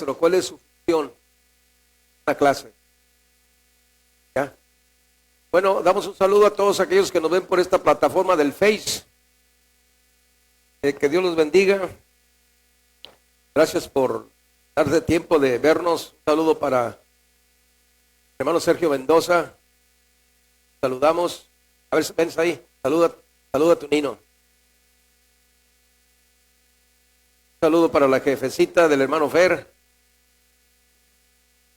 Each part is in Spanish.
¿Cuál es su función en la clase? ¿Ya? Bueno, damos un saludo a todos aquellos que nos ven por esta plataforma del Face. Que Dios los bendiga. Gracias por darse tiempo de vernos. Un saludo para el hermano Sergio Mendoza. Saludamos. A ver si ven ahí. Saluda a tu Nino. Un saludo para la jefecita del hermano Fer.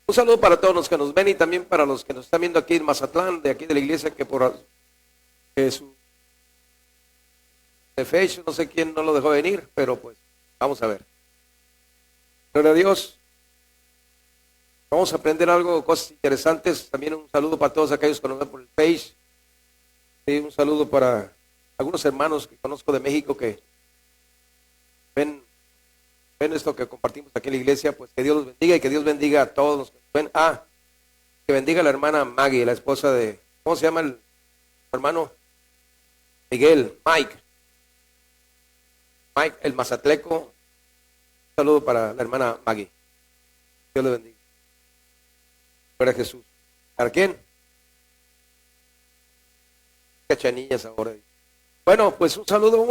Un saludo para todos los que nos ven y también para los que nos están viendo aquí en Mazatlán, de aquí de la iglesia, que por su de Facebook, no sé quién no lo dejó venir, pero pues vamos a ver. Gloria a Dios. Vamos a aprender algo, cosas interesantes. También un saludo para todos aquellos que nos ven por el Face. Sí, un saludo para algunos hermanos que conozco de México que ven esto que compartimos aquí en la iglesia. Pues que Dios los bendiga y que Dios bendiga a todos los que nos ven. Que bendiga a la hermana Maggie, la esposa de, ¿cómo se llama el hermano? Miguel, Mike, el mazatleco. Un saludo para la hermana Maggie. Dios le bendiga. Gloria a Jesús. ¿Para quién? Cachanillas ahora. Bueno, pues un saludo.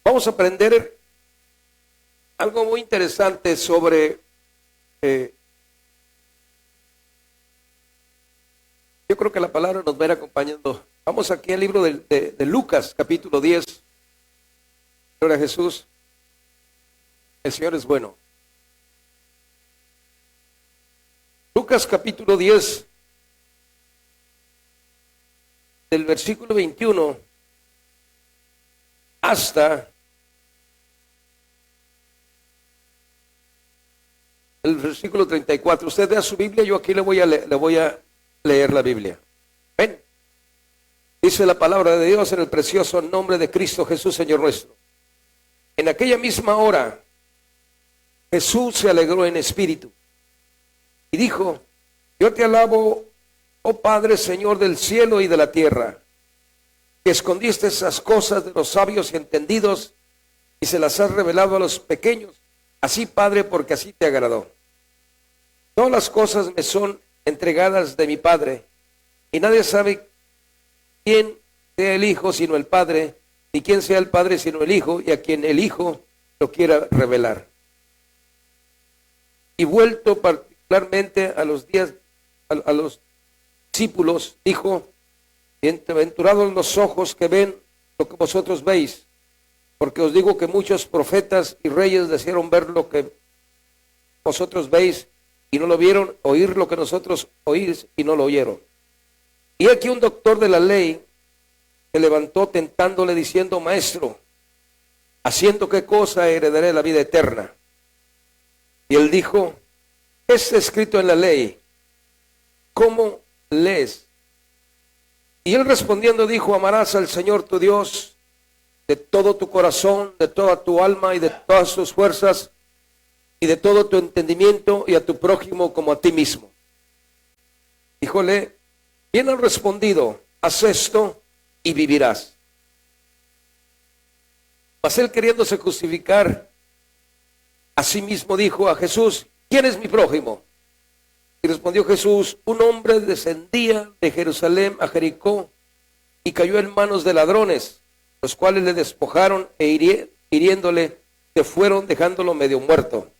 Vamos a aprender algo muy interesante sobre yo creo que la palabra nos va a ir acompañando. Vamos aquí al libro de Lucas, capítulo 10. Gloria a Jesús. El Señor es bueno. Lucas, capítulo 10, del versículo 21 hasta el versículo 34. Usted vea su Biblia, yo aquí le voy a leer la Biblia. Ven. Dice la palabra de Dios en el precioso nombre de Cristo Jesús, Señor nuestro. En aquella misma hora, Jesús se alegró en espíritu y dijo: yo te alabo, oh Padre, Señor del cielo y de la tierra, que escondiste esas cosas de los sabios y entendidos y se las has revelado a los pequeños. Así, Padre, porque así te agradó. Todas las cosas me son entregadas de mi Padre, y nadie sabe quién sea el Hijo sino el Padre, ni quién sea el Padre sino el Hijo, y a quien el Hijo lo quiera revelar. Y vuelto particularmente a los discípulos, dijo: bienaventurados los ojos que ven lo que vosotros veis, porque os digo que muchos profetas y reyes desearon ver lo que vosotros veis y no lo vieron, oír lo que nosotros oís y no lo oyeron. Y aquí un doctor de la ley se levantó tentándole diciendo: Maestro, ¿haciendo qué cosa heredaré la vida eterna? Y él dijo: ¿qué está escrito en la ley? ¿Cómo lees? Y él respondiendo dijo: amarás al Señor tu Dios de todo tu corazón, de toda tu alma y de todas tus fuerzas y de todo tu entendimiento, y a tu prójimo como a ti mismo. Díjole: bien han respondido, haz esto y vivirás. Mas él, queriéndose justificar a sí mismo, dijo a Jesús: ¿quién es mi prójimo? Y respondió Jesús: un hombre descendía de Jerusalén a Jericó y cayó en manos de ladrones, los cuales le despojaron e hiriéndole se fueron, dejándolo medio muerto.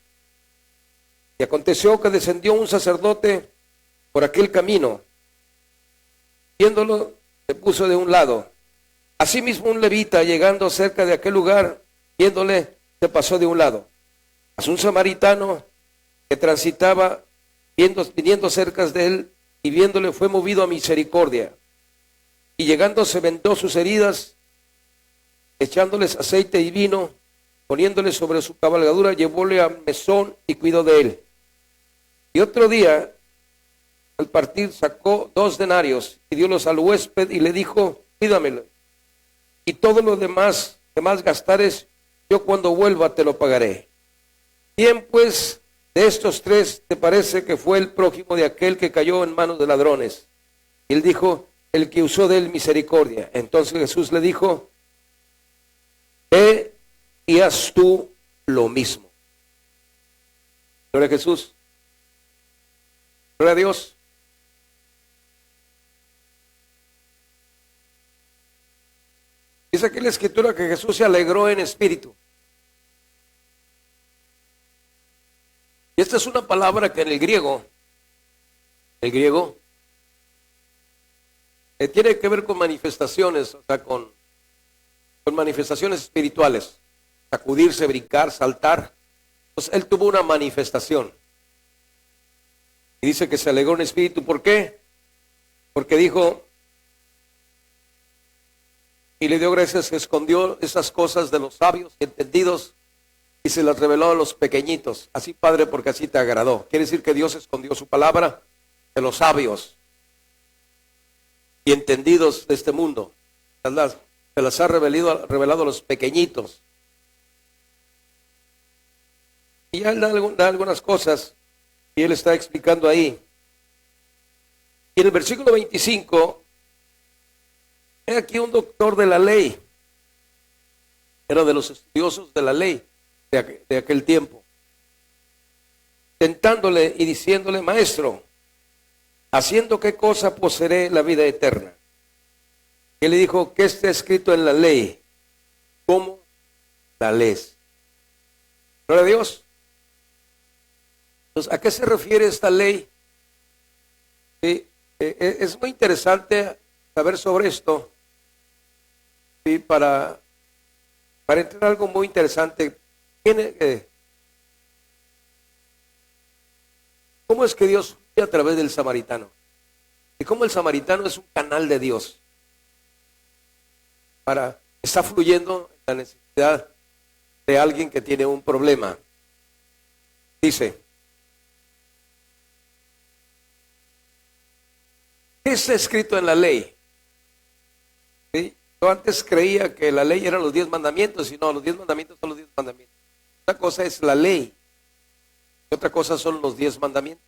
Y aconteció que descendió un sacerdote por aquel camino, viéndolo se puso de un lado. Asimismo un levita, llegando cerca de aquel lugar, viéndole se pasó de un lado. Mas un samaritano que transitaba viniendo cerca de él y viéndole fue movido a misericordia. Y llegando se vendó sus heridas, echándoles aceite y vino, poniéndole sobre su cabalgadura, llevóle a mesón y cuidó de él. Y otro día, al partir, sacó 2 denarios y diólos al huésped y le dijo: cuídamelo, y todo lo demás que más gastares, yo cuando vuelva te lo pagaré. ¿Quién pues de estos 3 te parece que fue el prójimo de aquel que cayó en manos de ladrones? Y él dijo: el que usó de él misericordia. Entonces Jesús le dijo: ve y haz tú lo mismo. Gloria a Jesús. Gloria a Dios. Dice aquí la escritura que Jesús se alegró en espíritu. Y esta es una palabra que en el griego tiene que ver con manifestaciones, o sea, con manifestaciones espirituales. Sacudirse, brincar, saltar. Entonces él tuvo una manifestación. Y dice que se alegró en espíritu. ¿Por qué? Porque dijo, y le dio gracias que escondió esas cosas de los sabios y entendidos y se las reveló a los pequeñitos. Así, Padre, porque así te agradó. Quiere decir que Dios escondió su palabra de los sabios y entendidos de este mundo. Se las ha revelado a los pequeñitos. Y ya él da algunas cosas y él está explicando ahí. Y en el versículo 25, hay aquí un doctor de la ley. Era de los estudiosos de la ley de aquel tiempo. Tentándole y diciéndole, maestro, ¿haciendo qué cosa poseeré la vida eterna? Y él le dijo, ¿qué está escrito en la ley? ¿Cómo la lees? Gloria a Dios. Entonces, ¿a qué se refiere esta ley? Sí, es muy interesante saber sobre esto. Sí, para entender algo muy interesante. ¿Cómo es que Dios fluye a través del samaritano? Y cómo el samaritano es un canal de Dios. Está fluyendo en la necesidad de alguien que tiene un problema. Dice, ¿qué está escrito en la ley? ¿Sí? Yo antes creía que la ley eran los 10 mandamientos, y no, los 10 mandamientos son los 10 mandamientos. Una cosa es la ley, y otra cosa son los 10 mandamientos.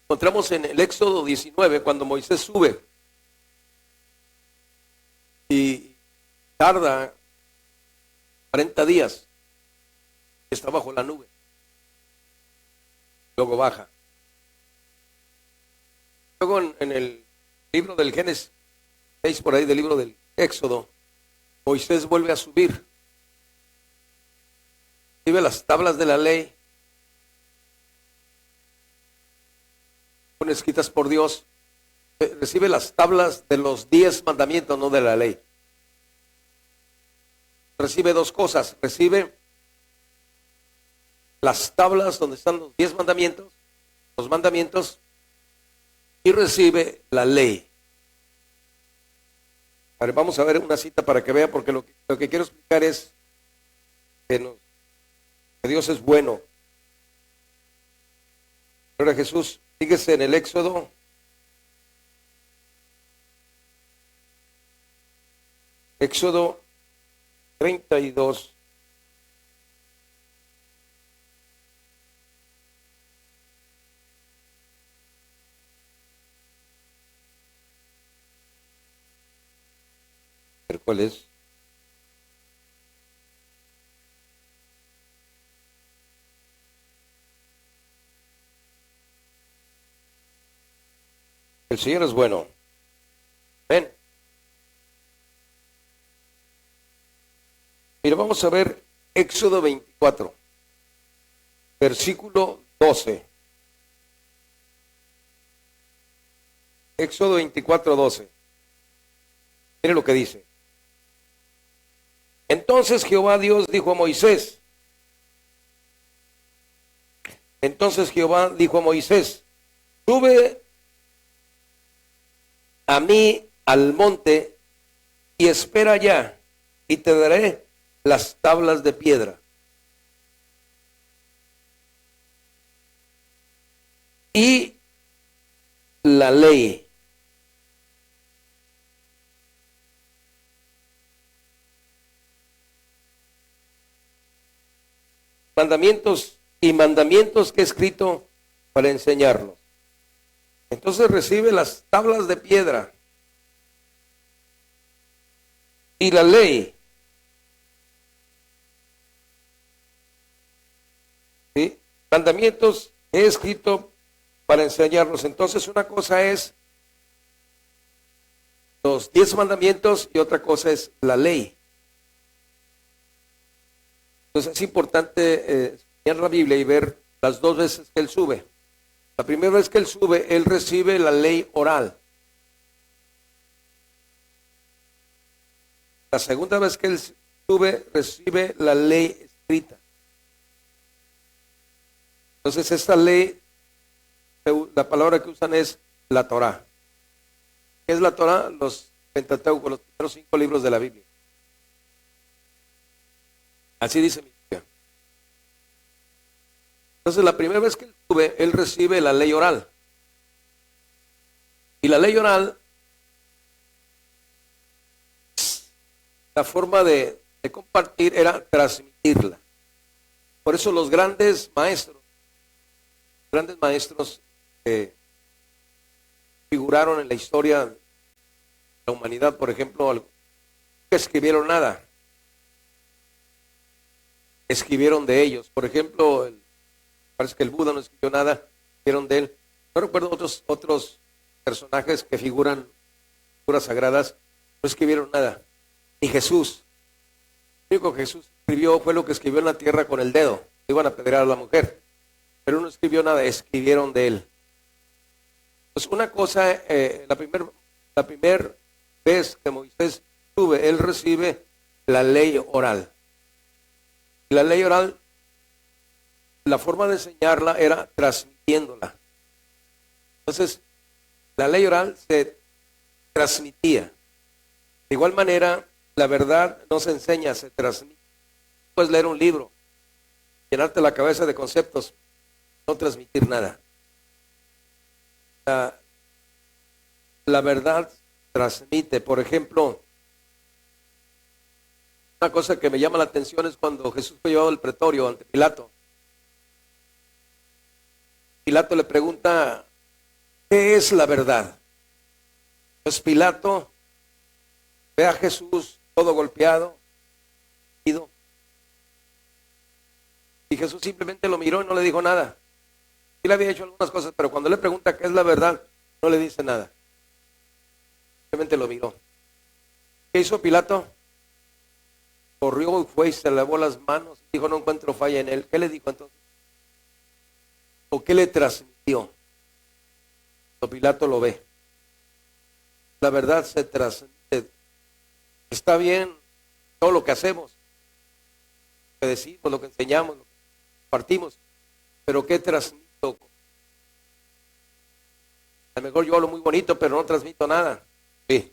Encontramos en el Éxodo 19, cuando Moisés sube y tarda 40 días, está bajo la nube, luego baja. Luego en el libro del Génesis 6, por ahí del libro del Éxodo, Moisés vuelve a subir, recibe las tablas de la ley, escritas por Dios, recibe las tablas de los 10 mandamientos, no de la ley. Recibe dos cosas, recibe las tablas donde están los 10 mandamientos, los mandamientos, y recibe la ley. Ahora, vamos a ver una cita para que vea, porque lo que quiero explicar es que Dios es bueno. Gloria a Jesús. Fíjese en el Éxodo. Éxodo 32. ¿Cuál es? El Señor es bueno. Ven. Mira, vamos a ver Éxodo 24, versículo 12. Éxodo 24, 12. Mire lo que dice. Entonces Jehová Dios dijo a Moisés. Sube a mí al monte y espera allá, y te daré las tablas de piedra. Y la ley. Mandamientos que he escrito para enseñarlos. Entonces recibe las tablas de piedra y la ley. ¿sí? Mandamientos he escrito para enseñarlos. Entonces una cosa es los 10 mandamientos y otra cosa es la ley. Entonces es importante estudiar la Biblia y ver las dos veces que él sube. La primera vez que él sube, él recibe la ley oral. La segunda vez que él sube, recibe la ley escrita. Entonces esta ley, la palabra que usan es la Torá. ¿Qué es la Torá? Los Pentateuco, los primeros 5 libros de la Biblia. Así dice mi Biblia. Entonces la primera vez que él sube, él recibe la ley oral. Y la ley oral, la forma de compartir era transmitirla. Por eso los grandes maestros que figuraron en la historia de la humanidad, por ejemplo, que escribieron nada, escribieron de ellos. Por ejemplo, parece que el Buda no escribió nada, escribieron de él. No recuerdo otros personajes que figuras sagradas, no escribieron nada. Ni Jesús. Lo único que Jesús escribió fue lo que escribió en la tierra con el dedo. Iban a apedrear a la mujer. Pero no escribió nada, escribieron de él. Pues una cosa, la primera vez que Moisés sube, él recibe la ley oral. Y la ley oral, la forma de enseñarla era transmitiéndola. Entonces, la ley oral se transmitía. De igual manera, la verdad no se enseña, se transmite. Puedes leer un libro, llenarte la cabeza de conceptos, no transmitir nada. La verdad transmite. Por ejemplo, una cosa que me llama la atención es cuando Jesús fue llevado al pretorio ante Pilato. Pilato le pregunta, ¿qué es la verdad? Pues Pilato ve a Jesús todo golpeado, herido, y Jesús simplemente lo miró y no le dijo nada. Sí le había hecho algunas cosas, pero cuando le pregunta qué es la verdad, no le dice nada. Simplemente lo miró. ¿Qué hizo Pilato? Corrió y fue y se lavó las manos y dijo, no encuentro falla en él. ¿Qué le dijo entonces? ¿O qué le transmitió? Cuando Pilato lo ve. La verdad se transmite. Está bien todo lo que hacemos, lo que decimos, lo que enseñamos, lo que compartimos, pero ¿qué transmito? A lo mejor yo hablo muy bonito, pero no transmito nada. Sí.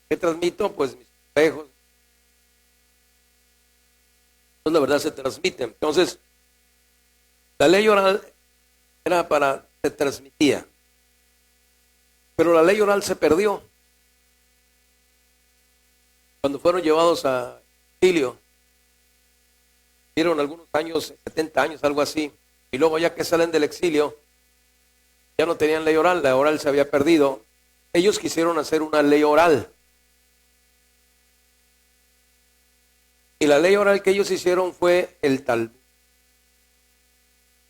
¿Qué transmito? Pues mis consejos. Entonces la verdad se transmite. Entonces, la ley oral era se transmitía. Pero la ley oral se perdió. Cuando fueron llevados a exilio, vieron algunos años, 70 años, algo así, y luego ya que salen del exilio, ya no tenían ley oral, la oral se había perdido. Ellos quisieron hacer una ley oral. Y la ley oral que ellos hicieron fue el Talmud.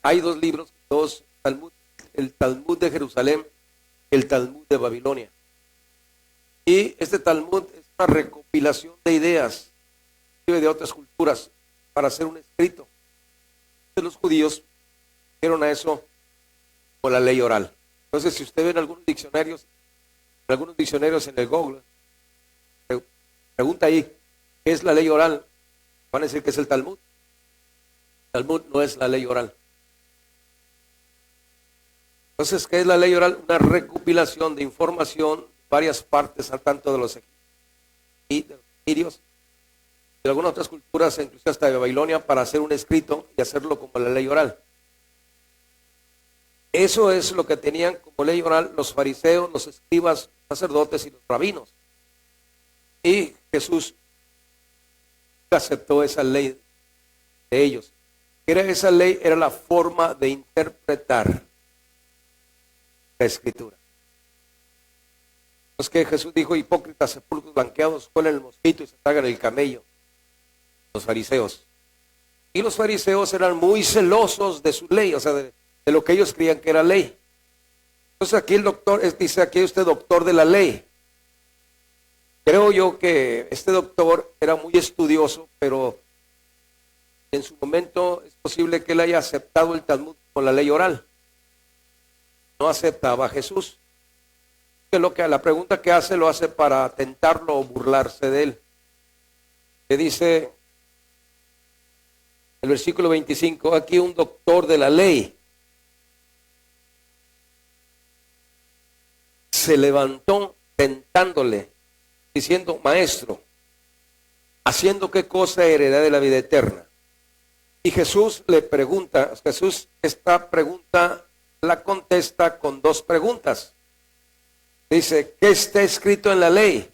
Hay 2 libros, 2 Talmud, el Talmud de Jerusalén, el Talmud de Babilonia. Y este Talmud es una recopilación de ideas de otras culturas para hacer un escrito. Los judíos hicieron a eso con la ley oral. Entonces, si usted ve en algunos diccionarios en el Google, pregunta ahí, ¿qué es la ley oral? Van a decir que es el Talmud. El Talmud no es la ley oral. Entonces, ¿qué es la ley oral? Una recopilación de información, varias partes, al tanto de los egipcios y de los sirios, de algunas otras culturas, incluso hasta de Babilonia, para hacer un escrito y hacerlo como la ley oral. Eso es lo que tenían como ley oral los fariseos, los escribas, los sacerdotes y los rabinos. Y Jesús aceptó esa ley de ellos. Esa ley era la forma de interpretar la escritura. Es que Jesús dijo, hipócritas, sepulcros blanqueados, cuelen el mosquito y se tragan el camello. Los fariseos. Y los fariseos eran muy celosos de su ley, o sea, de lo que ellos creían que era ley. Entonces aquí el doctor, dice aquí usted doctor de la ley. Creo yo que este doctor era muy estudioso, pero en su momento es posible que él haya aceptado el Talmud con la ley oral. No aceptaba a Jesús. Que la pregunta que hace lo hace para tentarlo o burlarse de él. Que dice el versículo 25, aquí un doctor de la ley se levantó tentándole, diciendo, maestro, ¿haciendo qué cosa heredaré la vida eterna? Y Jesús le pregunta, Jesús esta pregunta la contesta con dos preguntas. Dice, ¿qué está escrito en la ley?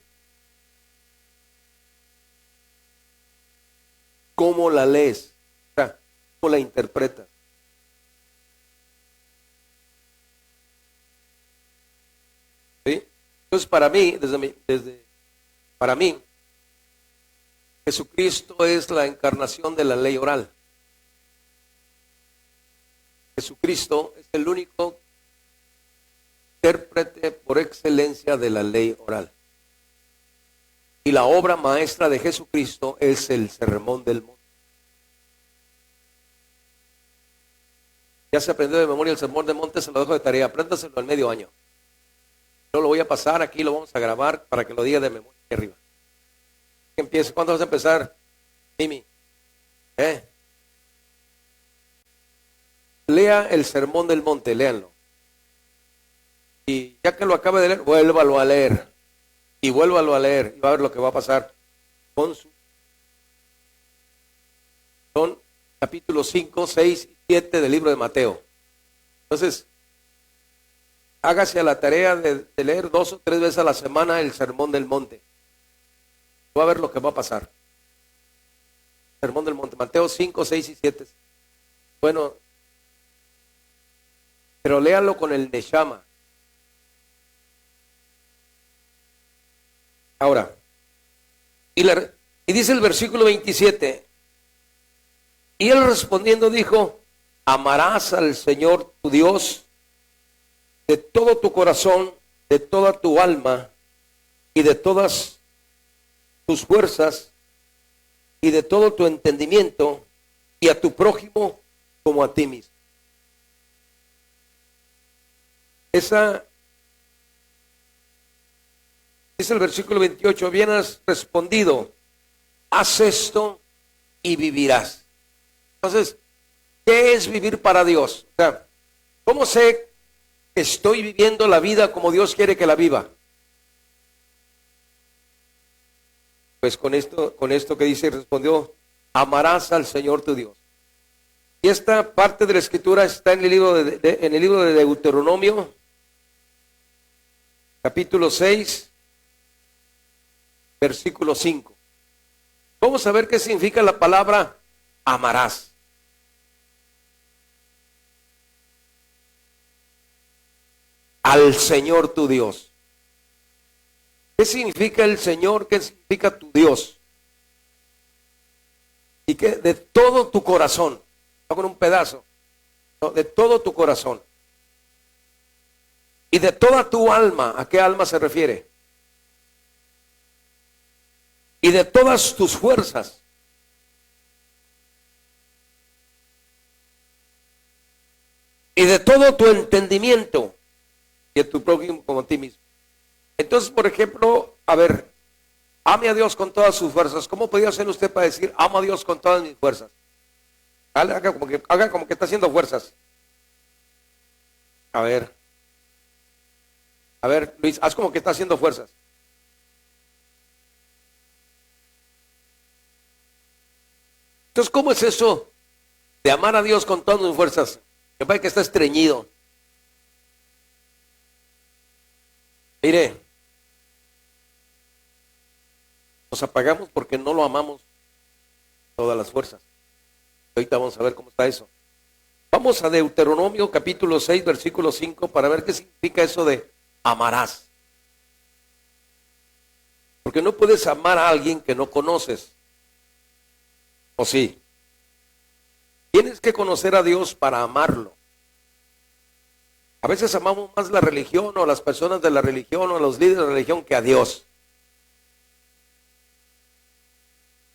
¿Cómo la lees? O sea, ¿cómo la interpretas? ¿Sí? Entonces, para mí, para mí, Jesucristo es la encarnación de la ley oral. Jesucristo es el único intérprete por excelencia de la ley oral. Y la obra maestra de Jesucristo es el Sermón del Monte. Ya se aprendió de memoria el Sermón del Monte, se lo dejo de tarea, apréndaselo al medio año. Yo lo voy a pasar aquí, lo vamos a grabar para que lo diga de memoria aquí arriba. Empiece. ¿Cuándo vas a empezar, Mimi? Lea el Sermón del Monte, léanlo. Y ya que lo acabe de leer, vuélvalo a leer. Y vuélvalo a leer. Y va a ver lo que va a pasar con son capítulos 5, 6 y 7 del libro de Mateo. Entonces, hágase a la tarea de leer 2 o 3 veces a la semana el Sermón del Monte. Va a ver lo que va a pasar. Sermón del Monte, Mateo 5, 6 y 7. Bueno, pero léanlo con el Neshama. Ahora, y dice el versículo 27, y él respondiendo dijo, amarás al Señor tu Dios de todo tu corazón, de toda tu alma y de todas tus fuerzas y de todo tu entendimiento, y a tu prójimo como a ti mismo. Esa dice el versículo 28, bien has respondido, haz esto y vivirás. Entonces, ¿qué es vivir para Dios? O sea, ¿cómo sé que estoy viviendo la vida como Dios quiere que la viva? Pues con esto que dice, respondió, amarás al Señor tu Dios. Y esta parte de la escritura está en el libro de Deuteronomio, capítulo 6, versículo 5. Vamos a ver qué significa la palabra amarás. Al Señor tu Dios. ¿Qué significa el Señor? ¿Qué significa tu Dios? Y que de todo tu corazón, no con un pedazo, no, de todo tu corazón. Y de toda tu alma, ¿a qué alma se refiere? Y de todas tus fuerzas. Y de todo tu entendimiento. Y a tu prójimo como a ti mismo. Entonces, por ejemplo, a ver, ame a Dios con todas sus fuerzas. ¿Cómo podría hacer usted para decir, amo a Dios con todas mis fuerzas? Haga como que está haciendo fuerzas. A ver, Luis, haz como que está haciendo fuerzas. Entonces, ¿cómo es eso de amar a Dios con todas mis fuerzas? Que parece que está estreñido. Mire, nos apagamos porque no lo amamos todas las fuerzas. Ahorita vamos a ver cómo está eso. Vamos a Deuteronomio capítulo 6, versículo 5 para ver qué significa eso de amarás. Porque no puedes amar a alguien que no conoces. ¿O sí? Tienes que conocer a Dios para amarlo. A veces amamos más la religión o a las personas de la religión o a los líderes de la religión que a Dios.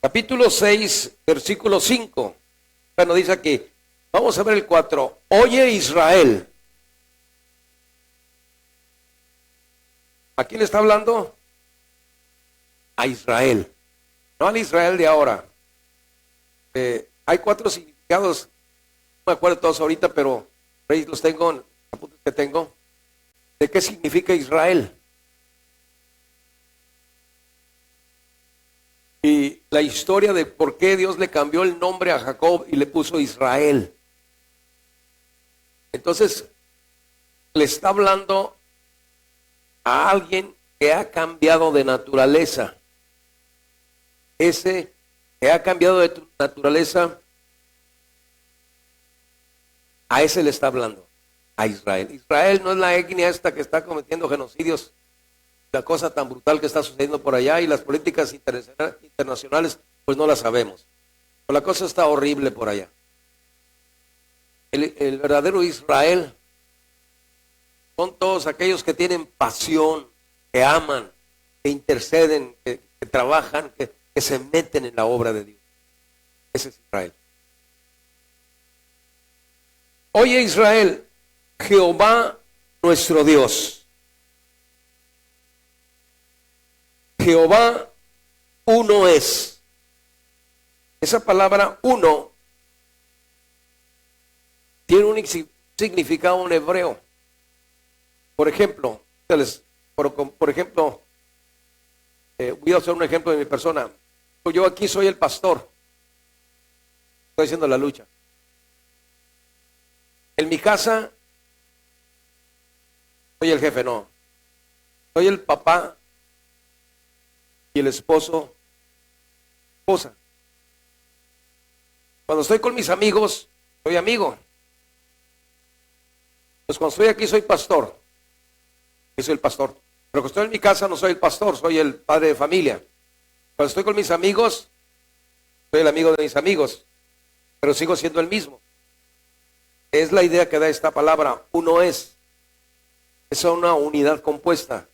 Capítulo 6, versículo 5. Bueno, dice aquí, vamos a ver el 4. Oye Israel. ¿A quién le está hablando? A Israel. No al Israel de ahora. Hay 4 significados. No me acuerdo todos ahorita, pero ahí los tengo, en los apuntes que tengo. ¿De qué significa Israel? Y la historia de por qué Dios le cambió el nombre a Jacob y le puso Israel. Entonces, le está hablando a alguien que ha cambiado de naturaleza. Ese que ha cambiado de tu naturaleza, a ese le está hablando, a Israel. Israel no es la etnia esta que está cometiendo genocidios, la cosa tan brutal que está sucediendo por allá, y las políticas internacionales, pues no las sabemos. Pero la cosa está horrible por allá. El verdadero Israel son todos aquellos que tienen pasión, que aman, que interceden, que trabajan, que se meten en la obra de Dios. Ese es Israel. Oye Israel, Jehová nuestro Dios. Jehová uno es. Esa palabra uno tiene un significado en hebreo. Por ejemplo, voy a hacer un ejemplo de mi persona. Yo aquí soy el pastor. Estoy haciendo la lucha. En mi casa, soy el jefe, no. Soy el papá y el esposa. Cuando estoy con mis amigos, soy amigo. Pues cuando estoy aquí, soy pastor. Yo soy el pastor. Pero cuando estoy en mi casa, no soy el pastor, soy el padre de familia. Cuando estoy con mis amigos, soy el amigo de mis amigos. Pero sigo siendo el mismo. Es la idea que da esta palabra, uno es. Es una unidad compuesta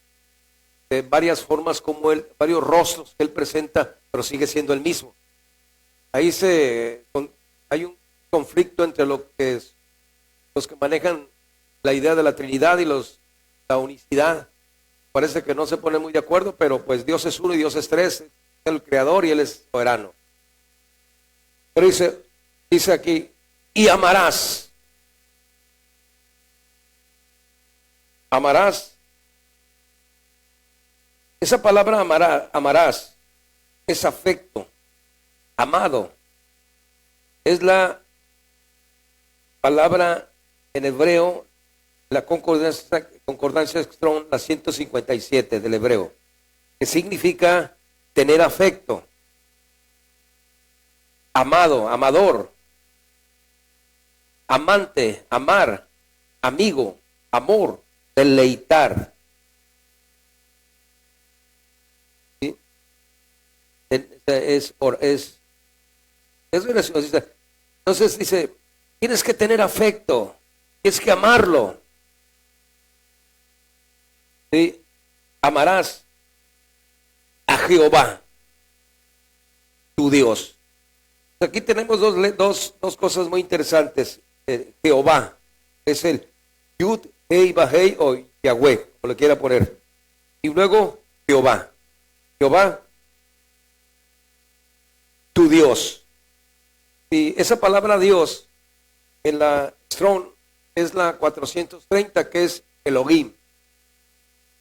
de varias formas como él, varios rostros que él presenta, pero sigue siendo el mismo. Ahí hay un conflicto entre los que manejan la idea de la Trinidad y la unicidad. Parece que no se ponen muy de acuerdo, pero pues Dios es uno y Dios es tres, es el creador y él es soberano. Pero dice aquí, y amarás. Amarás. Esa palabra amarás es afecto, amado. Es la palabra en hebreo, la concordancia Strong, la 157 del hebreo, que significa tener afecto, amado, amador, amante, amar, amigo, amor, deleitar. ¿Sí? Es gracioso. Entonces dice, tienes que tener afecto, tienes que amarlo. ¿Sí? Amarás a Jehová, tu Dios. Aquí tenemos dos cosas muy interesantes. Jehová es el Yud, Hei, Bajei o Yahweh, como le quiera poner. Y luego Jehová. Jehová, tu Dios. Y esa palabra Dios en la Strong es la 430, que es Elohim.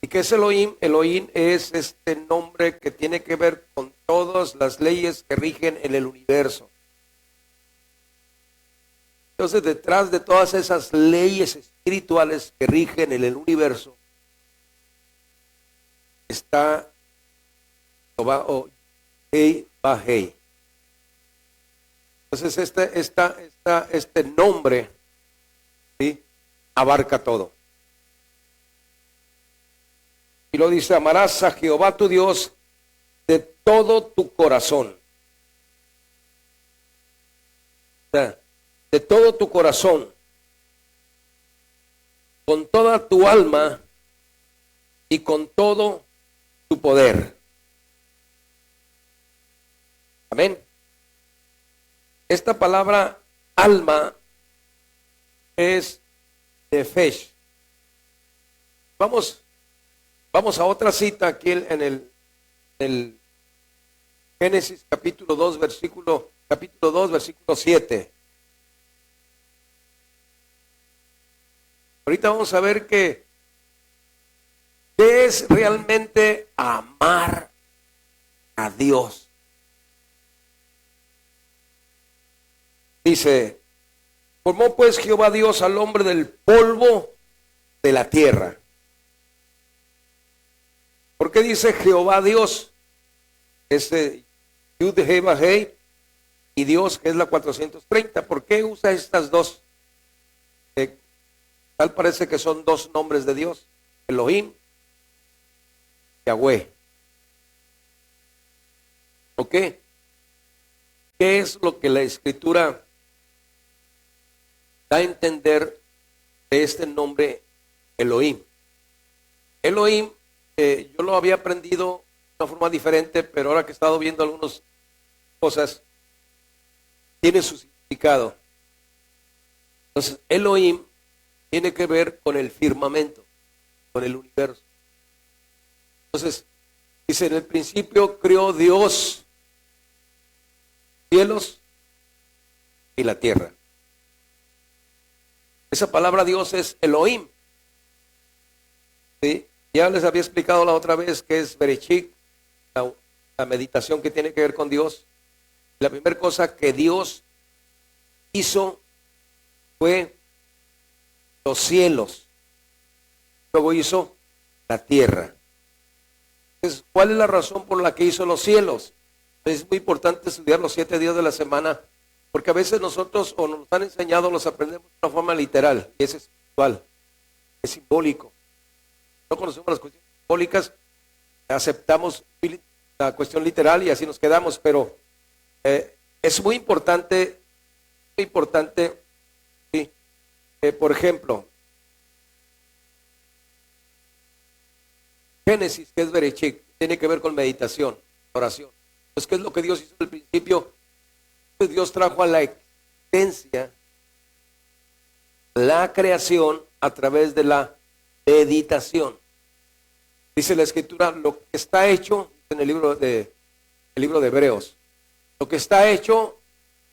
¿Y qué es Elohim? Elohim es este nombre que tiene que ver con todas las leyes que rigen en el universo. Entonces, detrás de todas esas leyes espirituales que rigen en el universo, está Jehová o Hei Bajei. Entonces, este nombre, ¿sí?, abarca todo. Y lo dice, amarás a Jehová tu Dios de todo tu corazón. O sea, de todo tu corazón, con toda tu alma y con todo tu poder. Amén. Esta palabra alma es nefesh. Vamos a otra cita aquí en el Génesis capítulo 2, versículo 7. Ahorita vamos a ver qué es realmente amar a Dios. Dice, formó pues Jehová Dios al hombre del polvo de la tierra. ¿Por qué dice Jehová Dios? Yud He Vav He y Dios, que es la 430. ¿Por qué usa estas dos? Tal parece que son dos nombres de Dios, Elohim, Yahweh. ¿Ok? ¿Qué es lo que la Escritura da a entender de este nombre Elohim? Elohim, yo lo había aprendido de una forma diferente, pero ahora que he estado viendo algunas cosas, tiene su significado. Entonces, Elohim tiene que ver con el firmamento, con el universo. Entonces, dice, en el principio creó Dios cielos y la tierra. Esa palabra Dios es Elohim. ¿Sí? Ya les había explicado la otra vez que es Bereshit, la meditación que tiene que ver con Dios. La primera cosa que Dios hizo fue los cielos. Luego hizo la tierra. Entonces, ¿cuál es la razón por la que hizo los cielos? Es muy importante estudiar los 7 días de la semana, porque a veces nosotros, o nos han enseñado, los aprendemos de una forma literal, y es espiritual, es simbólico. No conocemos las cuestiones simbólicas, aceptamos la cuestión literal y así nos quedamos, pero es muy importante, ¿sí? Por ejemplo, Génesis, que es Bereshit, tiene que ver con meditación, oración. Pues, ¿qué es lo que Dios hizo al principio? Pues Dios trajo a la existencia la creación a través de la meditación. Dice la Escritura, lo que está hecho, en el libro de Hebreos, lo que está hecho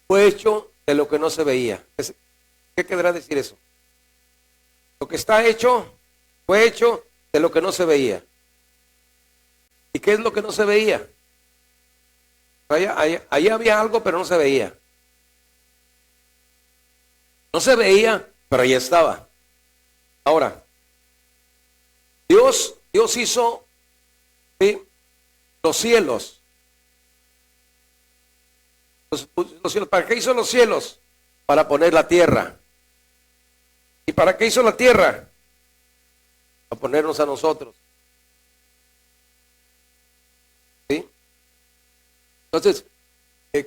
fue hecho de lo que no se veía. ¿Qué querrá decir eso? Lo que está hecho fue hecho de lo que no se veía. ¿Y qué es lo que no se veía? Allá había algo, pero no se veía. No se veía, pero ahí estaba. Ahora, Dios hizo, ¿sí?, los cielos. Los cielos. ¿Para qué hizo los cielos? Para poner la tierra. ¿Y para qué hizo la tierra? Para ponernos a nosotros. ¿Sí? Entonces,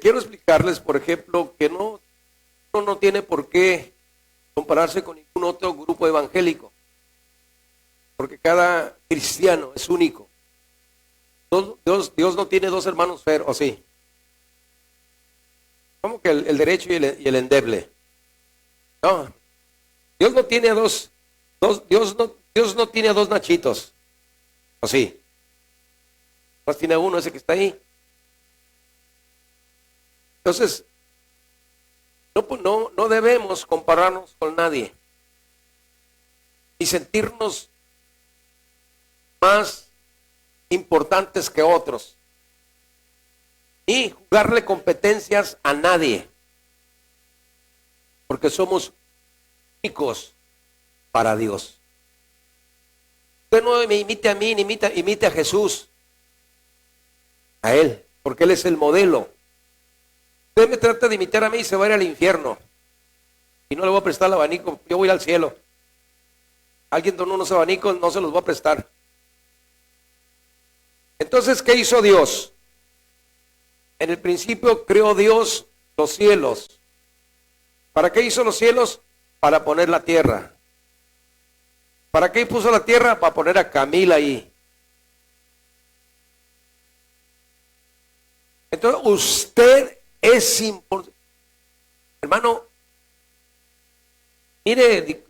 quiero explicarles, por ejemplo, que uno no tiene por qué compararse con ningún otro grupo evangélico, porque cada cristiano es único. Dios no tiene dos hermanos feos, ¿o sí? ¿Cómo que el derecho y el endeble? No, Dios no tiene Dios no tiene a dos nachitos, ¿o sí? Más tiene a uno, ese que está ahí. Entonces, no debemos compararnos con nadie y sentirnos más importantes que otros, y jugarle competencias a nadie, porque somos únicos para Dios. Usted no me imite a mí, ni imite a Jesús, a Él, porque Él es el modelo. Usted me trata de imitar a mí y se va a ir al infierno, y no le voy a prestar el abanico, yo voy al cielo. Alguien donó unos abanicos, no se los voy a prestar. Entonces, ¿qué hizo Dios? En el principio creó Dios los cielos. ¿Para qué hizo los cielos? Para poner la tierra. ¿Para qué puso la tierra? Para poner a Camila ahí. Entonces, usted es importante. Hermano, mire,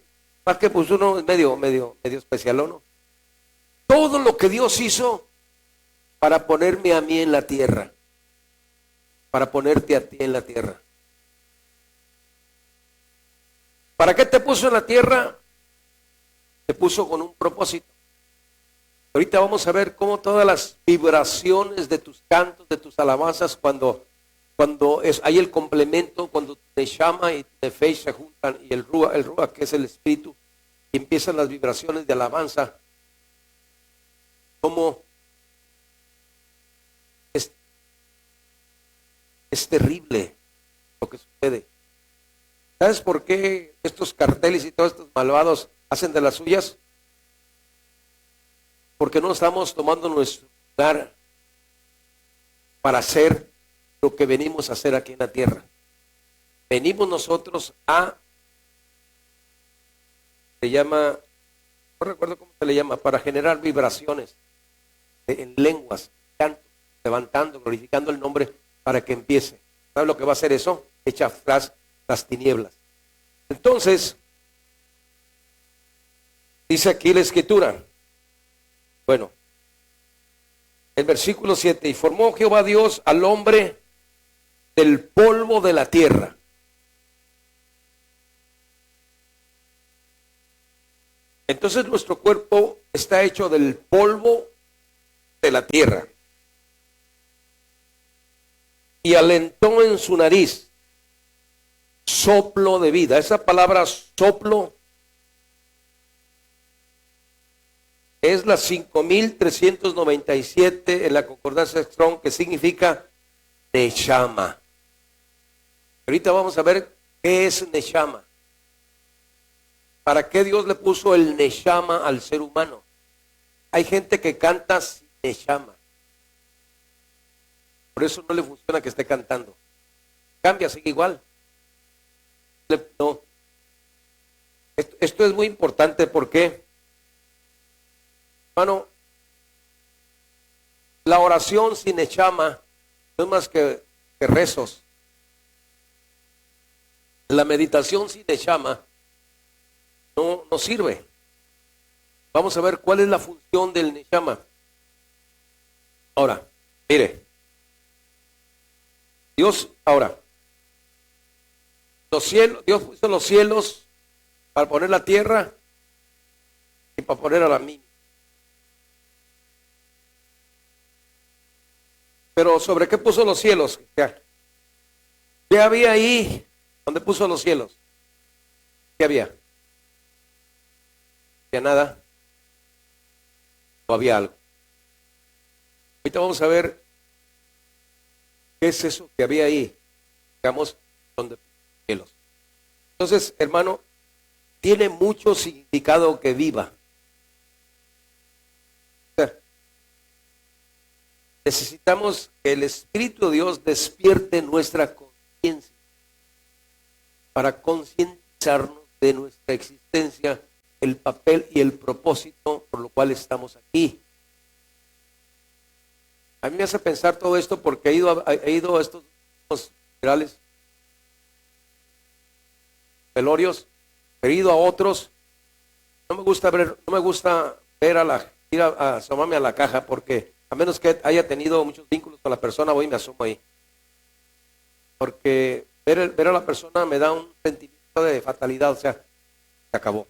más que puso uno medio especial, ¿no? Todo lo que Dios hizo para ponerme a mí en la tierra, para ponerte a ti en la tierra. ¿Para qué te puso en la tierra? Te puso con un propósito. Ahorita vamos a ver cómo todas las vibraciones de tus cantos, de tus alabanzas, cuando hay el complemento, cuando te llama y te fe se juntan, y el Ruach, que es el espíritu, y empiezan las vibraciones de alabanza, como es terrible lo que sucede. ¿Sabes por qué estos carteles y todos estos malvados hacen de las suyas? Porque no estamos tomando nuestro lugar para hacer lo que venimos a hacer aquí en la tierra. Venimos nosotros se llama, no recuerdo cómo se le llama, para generar vibraciones en lenguas, canto, levantando, glorificando el nombre para que empiece. ¿Sabe lo que va a hacer eso? Echa atrás las tinieblas. Entonces, dice aquí la escritura. Bueno, el versículo 7, y formó Jehová Dios al hombre del polvo de la tierra. Entonces nuestro cuerpo está hecho del polvo de la tierra. Y alentó en su nariz soplo de vida. Esa palabra soplo es la 5397 en la concordancia Strong, que significa Neshama. Ahorita vamos a ver qué es Neshama. ¿Para qué Dios le puso el Neshama al ser humano? Hay gente que canta sin Neshama. Por eso no le funciona que esté cantando. Cambia, sigue igual. No. Esto es muy importante porque, hermano, la oración sin Neshama no es más que rezos. La meditación sin Neshama no sirve. Vamos a ver cuál es la función del Neshama. Ahora, mire. Dios puso los cielos para poner la tierra y para poner a la mina. Pero ¿sobre qué puso los cielos? ¿Qué había ahí donde puso los cielos? ¿Qué había? ¿No había nada? ¿O había algo? Ahorita vamos a ver qué es eso que había ahí, digamos, donde puso los cielos. Entonces, hermano, tiene mucho significado que viva. Necesitamos que el Espíritu de Dios despierte nuestra conciencia para concientizarnos de nuestra existencia, el papel y el propósito por lo cual estamos aquí. A mí me hace pensar todo esto porque he ido a estos funerales, velorios, he ido a otros. No me gusta ver ir a asomarme a la caja, porque a menos que haya tenido muchos vínculos con la persona, voy y me asomo ahí. Porque ver a la persona me da un sentimiento de fatalidad, o sea, se acabó.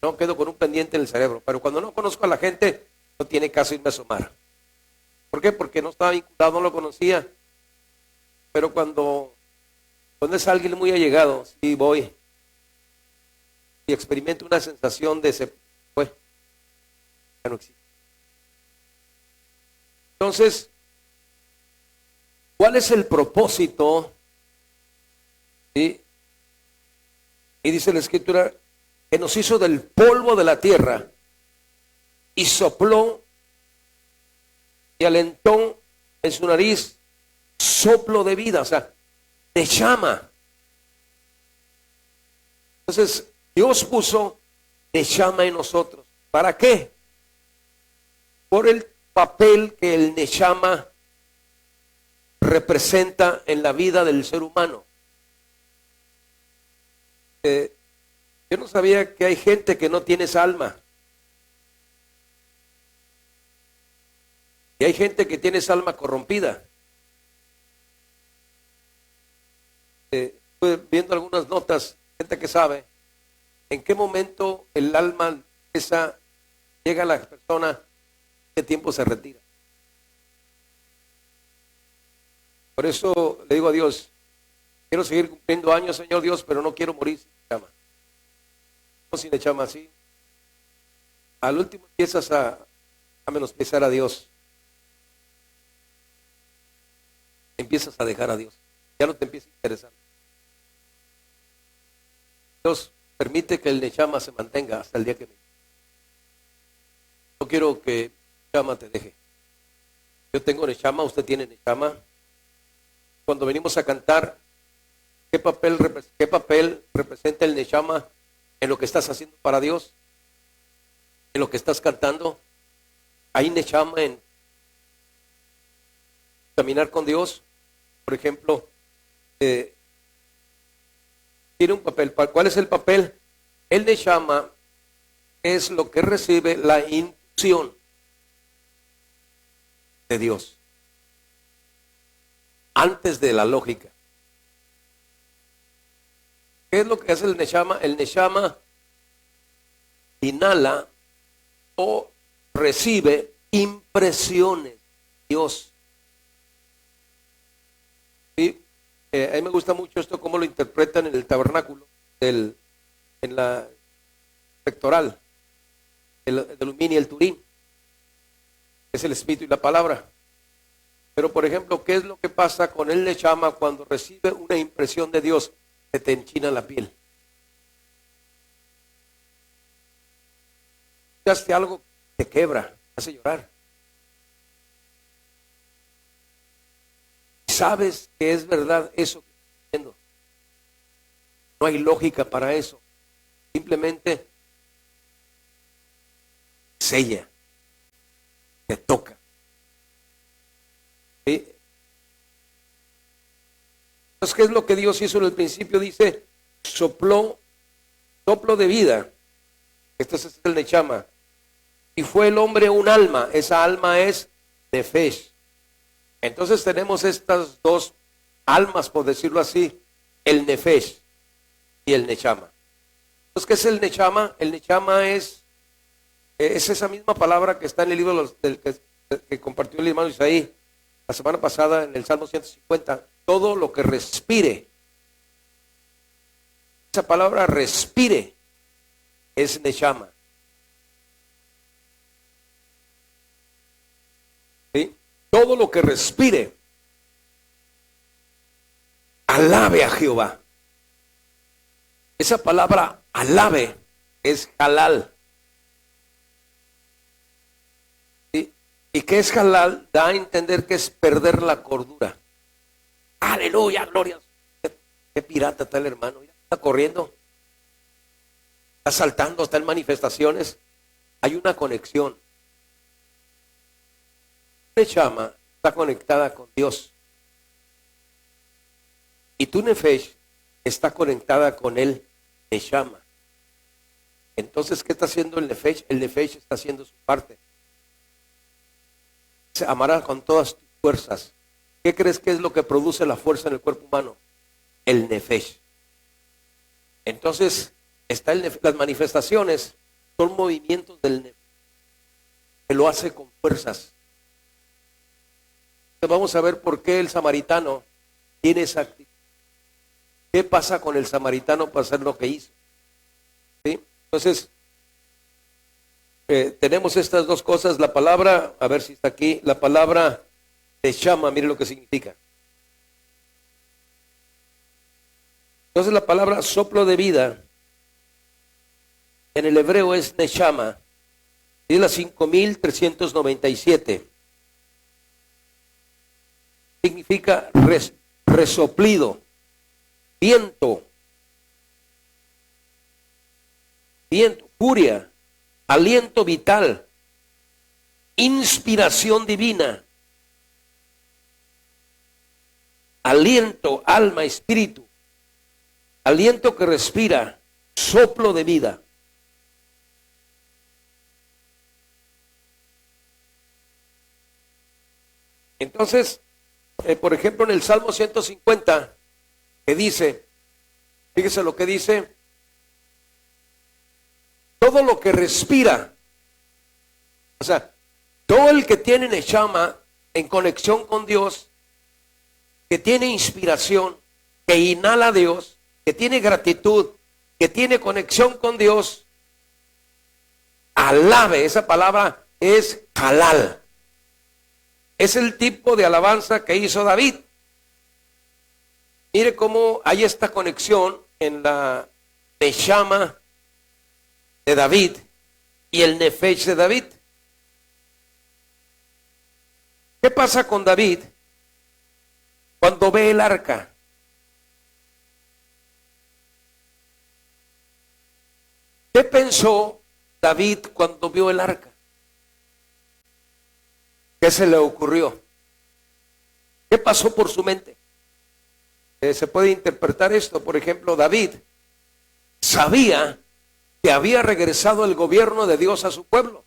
No quedo con un pendiente en el cerebro, pero cuando no conozco a la gente, no tiene caso irme a asomar. ¿Por qué? Porque no estaba vinculado, no lo conocía. Pero cuando es alguien muy allegado, sí voy y experimento una sensación de ese, pues, ya no existe. Entonces, ¿cuál es el propósito? ¿Sí? Y dice la Escritura que nos hizo del polvo de la tierra y sopló y alentó en su nariz soplo de vida, o sea, de llama. Entonces, Dios puso Neshama en nosotros. ¿Para qué? Por el papel que el Neshama representa en la vida del ser humano. Yo no sabía que hay gente que no tiene esa alma. Y hay gente que tiene esa alma corrompida. Estuve viendo algunas notas, gente que sabe en qué momento el alma esa llega a la persona, qué tiempo se retira. Por eso le digo a Dios, quiero seguir cumpliendo años, Señor Dios, pero no quiero morir sin Neshama. No sin Neshama así. Al último empiezas a menospreciar a Dios. Empiezas a dejar a Dios. Ya no te empieza a interesar. Dios permite que el Neshama se mantenga hasta el día que me... No quiero que Neshama te deje. Yo tengo Neshama, usted tiene Neshama. Cuando venimos a cantar, ¿qué papel representa el Neshama en lo que estás haciendo para Dios? En lo que estás cantando. ¿Hay Neshama en caminar con Dios? Por ejemplo, tiene un papel. ¿Cuál es el papel? El Neshama es lo que recibe la intuición de Dios antes de la lógica. ¿Qué es lo que hace el Neshama? El Neshama inhala o recibe impresiones de Dios. ¿Sí? A mí me gusta mucho esto, cómo lo interpretan en el tabernáculo, en la pectoral, el Umín y el Turín. Es el espíritu y la palabra. Pero, por ejemplo, ¿qué es lo que pasa con el Neshama cuando recibe una impresión de Dios? Se te enchina la piel. Escuchaste algo que te quebra, te hace llorar. Sabes que es verdad eso que estás diciendo. No hay lógica para eso. Simplemente sella, te toca. ¿Sí? Entonces, ¿qué es lo que Dios hizo en el principio? Dice, soplo de vida. Este es el Neshama. Y fue el hombre un alma. Esa alma es Nefesh. Entonces tenemos estas dos almas, por decirlo así, el Nefesh y el Neshama. Entonces, ¿qué es el Neshama? El Neshama es esa misma palabra que está en el libro que compartió el hermano Isaí la semana pasada en el Salmo 150. Todo lo que respire. Esa palabra respire es Neshama. ¿Sí? Todo lo que respire, alabe a Jehová. Esa palabra alabe es halal. ¿Sí? ¿Y qué es halal? Da a entender que es perder la cordura. Aleluya, gloria. Qué pirata está el hermano. Mira, está corriendo, está saltando, está en manifestaciones. Hay una conexión. Neshama está conectada con Dios. Y tu Nefesh está conectada con el Neshama. Entonces, ¿qué está haciendo el Nefesh? El Nefesh está haciendo su parte. Se amará con todas tus fuerzas. ¿Qué crees que es lo que produce la fuerza en el cuerpo humano? El Nefesh. Entonces, las manifestaciones son movimientos del Nefesh que lo hace con fuerzas. Vamos a ver por qué el samaritano tiene esa actitud. ¿Qué pasa con el samaritano para hacer lo que hizo? ¿Sí? Entonces, tenemos estas dos cosas. La palabra, a ver si está aquí, la palabra Neshama, mire lo que significa. Entonces la palabra soplo de vida, en el hebreo es Neshama, y es la 5397. Significa resoplido, viento, viento, furia, aliento vital, inspiración divina, aliento, alma, espíritu, aliento que respira, soplo de vida. Entonces, por ejemplo, en el Salmo 150, que dice, fíjese lo que dice, todo lo que respira, o sea, todo el que tiene neshama en conexión con Dios, que tiene inspiración, que inhala a Dios, que tiene gratitud, que tiene conexión con Dios, alabe. Esa palabra es halal. Es el tipo de alabanza que hizo David. Mire cómo hay esta conexión en la neshama de David y el nefesh de David. ¿Qué pasa con David cuando ve el arca? ¿Qué pensó David cuando vio el arca? ¿Qué se le ocurrió? ¿Qué pasó por su mente? Se puede interpretar esto. Por ejemplo, David sabía que había regresado el gobierno de Dios a su pueblo,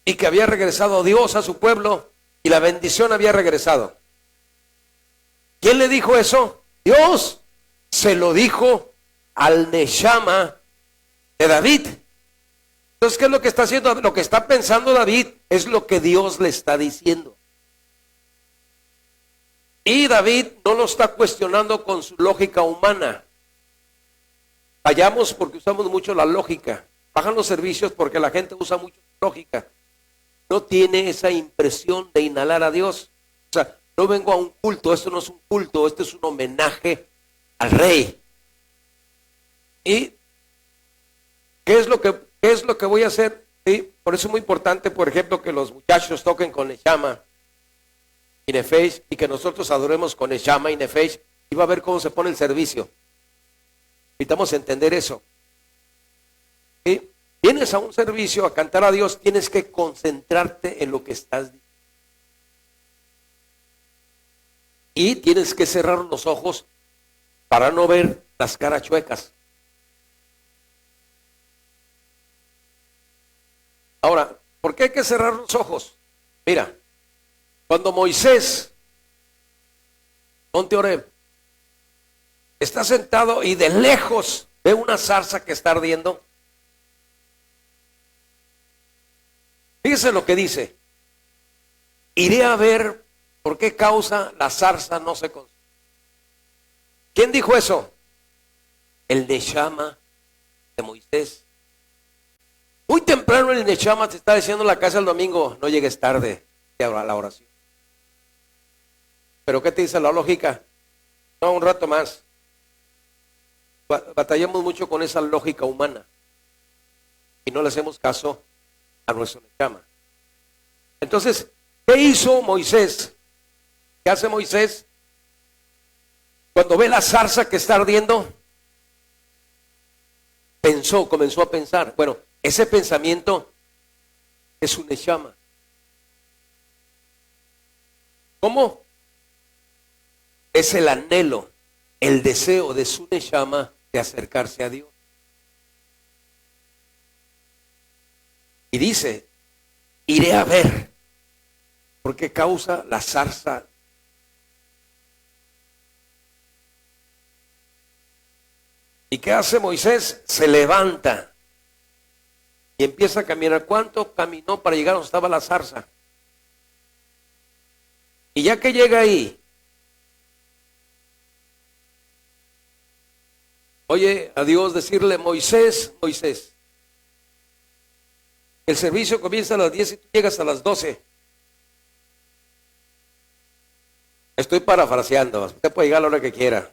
y que había regresado Dios a su pueblo y la bendición había regresado. ¿Quién le dijo eso? Dios se lo dijo al neshama de David. Entonces, ¿qué es lo que está haciendo? Lo que está pensando David es lo que Dios le está diciendo. Y David no lo está cuestionando con su lógica humana. Fallamos porque usamos mucho la lógica. Bajan los servicios porque la gente usa mucho lógica. No tiene esa impresión de inhalar a Dios. O sea, no vengo a un culto, esto no es un culto, esto es un homenaje al rey. ¿Y qué es lo que voy a hacer? ¿Sí? Por eso es muy importante, por ejemplo, que los muchachos toquen con neshama y nefesh, y que nosotros adoremos con neshama y nefesh, y va a ver cómo se pone el servicio. Necesitamos entender eso. ¿Sí? Vienes a un servicio a cantar a Dios, tienes que concentrarte en lo que estás diciendo. Y tienes que cerrar los ojos para no ver las caras chuecas. Ahora, ¿por qué hay que cerrar los ojos? Mira, cuando Moisés, Monte Oreb, está sentado y de lejos ve una zarza que está ardiendo, fíjese lo que dice: iré a ver por qué causa la zarza no se consume. ¿Quién dijo eso? El neshama de Moisés. Muy temprano el neshama te está diciendo en la casa el domingo: no llegues tarde a la oración. ¿Pero qué te dice la lógica? No, un rato más. Batallamos mucho con esa lógica humana y no le hacemos caso a nuestro neshama. Entonces, ¿qué hizo Moisés? ¿Qué hace Moisés cuando ve la zarza que está ardiendo? Comenzó a pensar. Bueno, ese pensamiento es un neshama. ¿Cómo? Es el anhelo, el deseo de su neshama de acercarse a Dios. Y dice: iré a ver por qué causa la zarza. ¿Y qué hace Moisés? Se levanta y empieza a caminar. ¿Cuánto caminó para llegar donde estaba la zarza? Y ya que llega ahí, oye a Dios decirle: Moisés, Moisés, el servicio comienza a las 10 y tú llegas a las 12. Estoy parafraseando, usted puede llegar a la hora que quiera.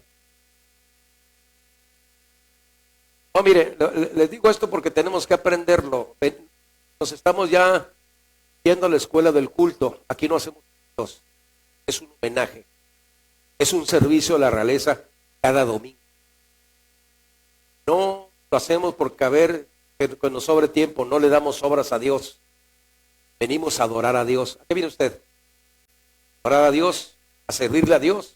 No, mire, les digo esto porque tenemos que aprenderlo. Nos estamos ya yendo a la escuela del culto. Aquí no hacemos cultos. Es un homenaje. Es un servicio a la realeza cada domingo. No lo hacemos porque a ver, que nos sobre tiempo, no le damos obras a Dios. Venimos a adorar a Dios. ¿A qué viene usted? ¿A orar a Dios? ¿A servirle a Dios?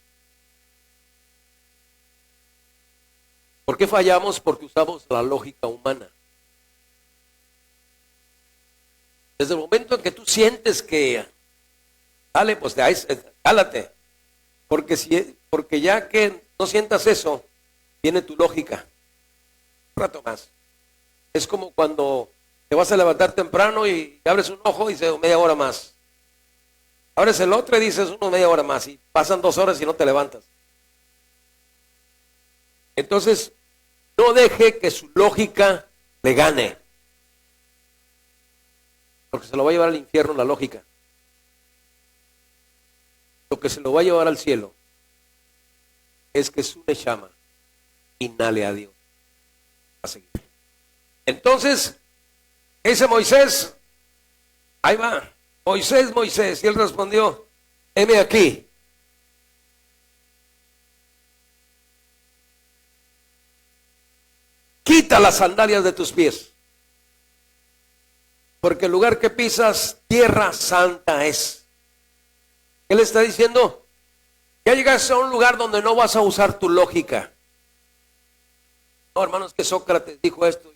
¿Por qué fallamos? Porque usamos la lógica humana. Desde el momento en que tú sientes que, dale, pues cálate. Porque ya que no sientas eso, viene tu lógica. Un rato más. Es como cuando te vas a levantar temprano y abres un ojo y dices media hora más. Abres el otro y dices media hora más. Y pasan 2 horas y no te levantas. Entonces, no deje que su lógica le gane. Porque se lo va a llevar al infierno la lógica. Lo que se lo va a llevar al cielo es que su neshama inhale a Dios. A seguir. Entonces, ese Moisés, ahí va, Moisés, y él respondió, heme aquí. Quita las sandalias de tus pies, porque el lugar que pisas, tierra santa es. Él está diciendo, ya llegas a un lugar donde no vas a usar tu lógica. No, hermanos, que Sócrates dijo esto.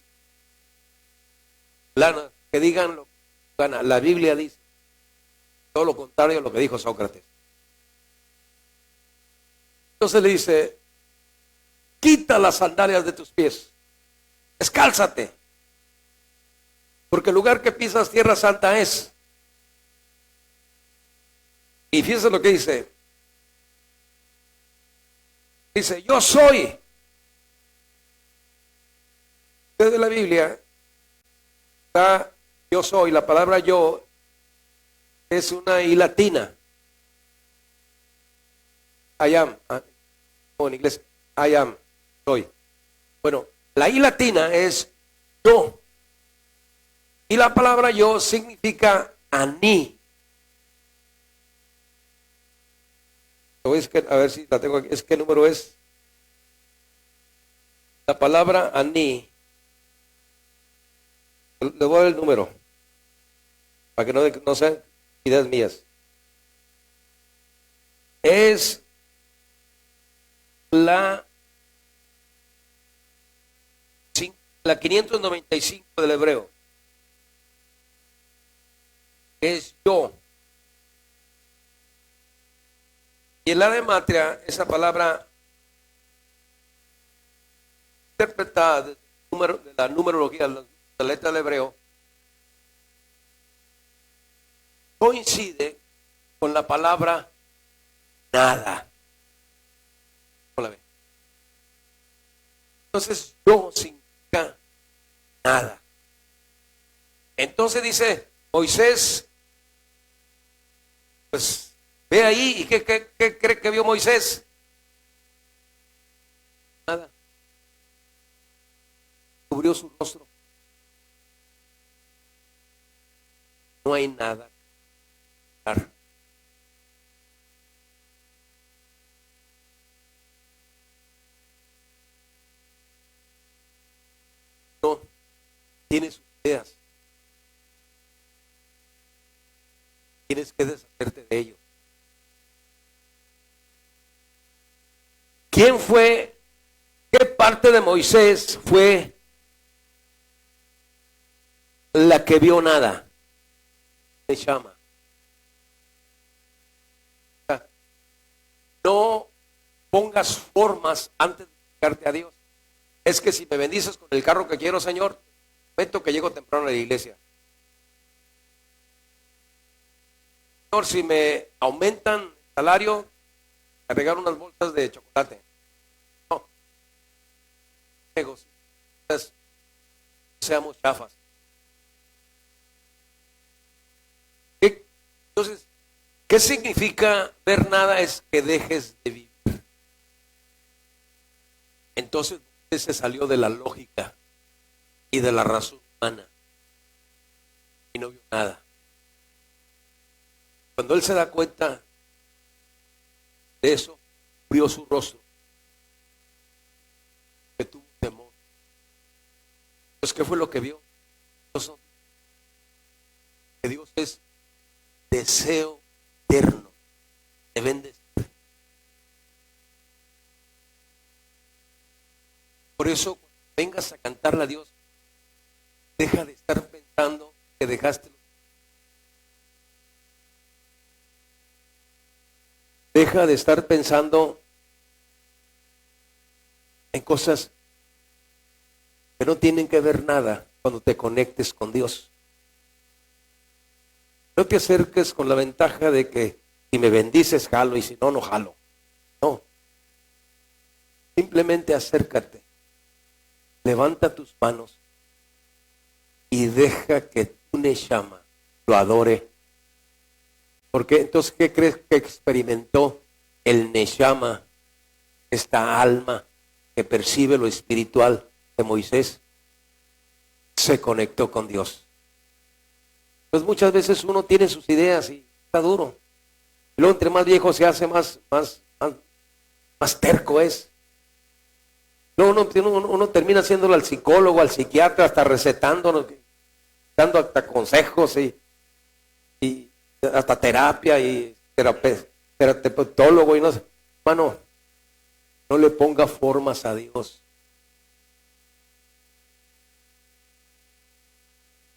Que digan lo que gana. La Biblia dice todo lo contrario a lo que dijo Sócrates. Entonces le dice, quita las sandalias de tus pies, descálzate, porque el lugar que pisas tierra santa es. Y fíjense lo que dice. Dice, yo soy. Desde la Biblia está yo soy. La palabra yo es una I latina. I am. O en inglés, I am. Soy. Bueno, la I latina es yo. Y la palabra yo significa aní. A ver si la tengo aquí. ¿Qué número es? La palabra aní. Le voy a dar el número. Para que no sean ideas mías. Es la 595 del hebreo. Es yo. Y en la gematria, esa palabra interpretada de la numerología, la letra del hebreo, coincide con la palabra nada. Entonces, yo significa nada. Entonces dice Moisés, pues ve ahí, ¿y qué cree que vio Moisés? Nada. Cubrió su rostro. No hay nada. No, tienes sus ideas. Tienes que deshacerte de ellos. ¿Quién fue? ¿Qué parte de Moisés fue la que vio nada? Se llama. No pongas formas antes de dedicarte a Dios. Es que si me bendices con el carro que quiero, Señor, prometo que llego temprano a la iglesia. Señor, si me aumentan el salario, me regalan unas bolsas de chocolate. No. Seamos chafas. Entonces, ¿qué significa ver nada? Es que dejes de vivir. Entonces, se salió de la lógica y de la razón humana y no vio nada. Cuando él se da cuenta de eso, vio su rostro, que tuvo temor. Pues, ¿qué fue lo que vio? Dios, que Dios es deseo eterno de bendecir. Por eso, cuando vengas a cantarle a Dios, deja de estar pensando que dejaste. Deja de estar pensando en cosas que no tienen que ver nada cuando te conectes con Dios. No te acerques con la ventaja de que si me bendices, jalo, y si no, no jalo. No. Simplemente acércate. Levanta tus manos y deja que tu Neshama lo adore. Porque entonces, ¿qué crees que experimentó el Neshama, esta alma que percibe lo espiritual de Moisés? Se conectó con Dios. Pues muchas veces uno tiene sus ideas y está duro. Y luego entre más viejo se hace, más terco es. Luego uno termina haciéndolo al psicólogo, al psiquiatra, hasta recetando, dando hasta consejos y hasta terapia y terapeutólogo y no sé. Hermano, no le ponga formas a Dios.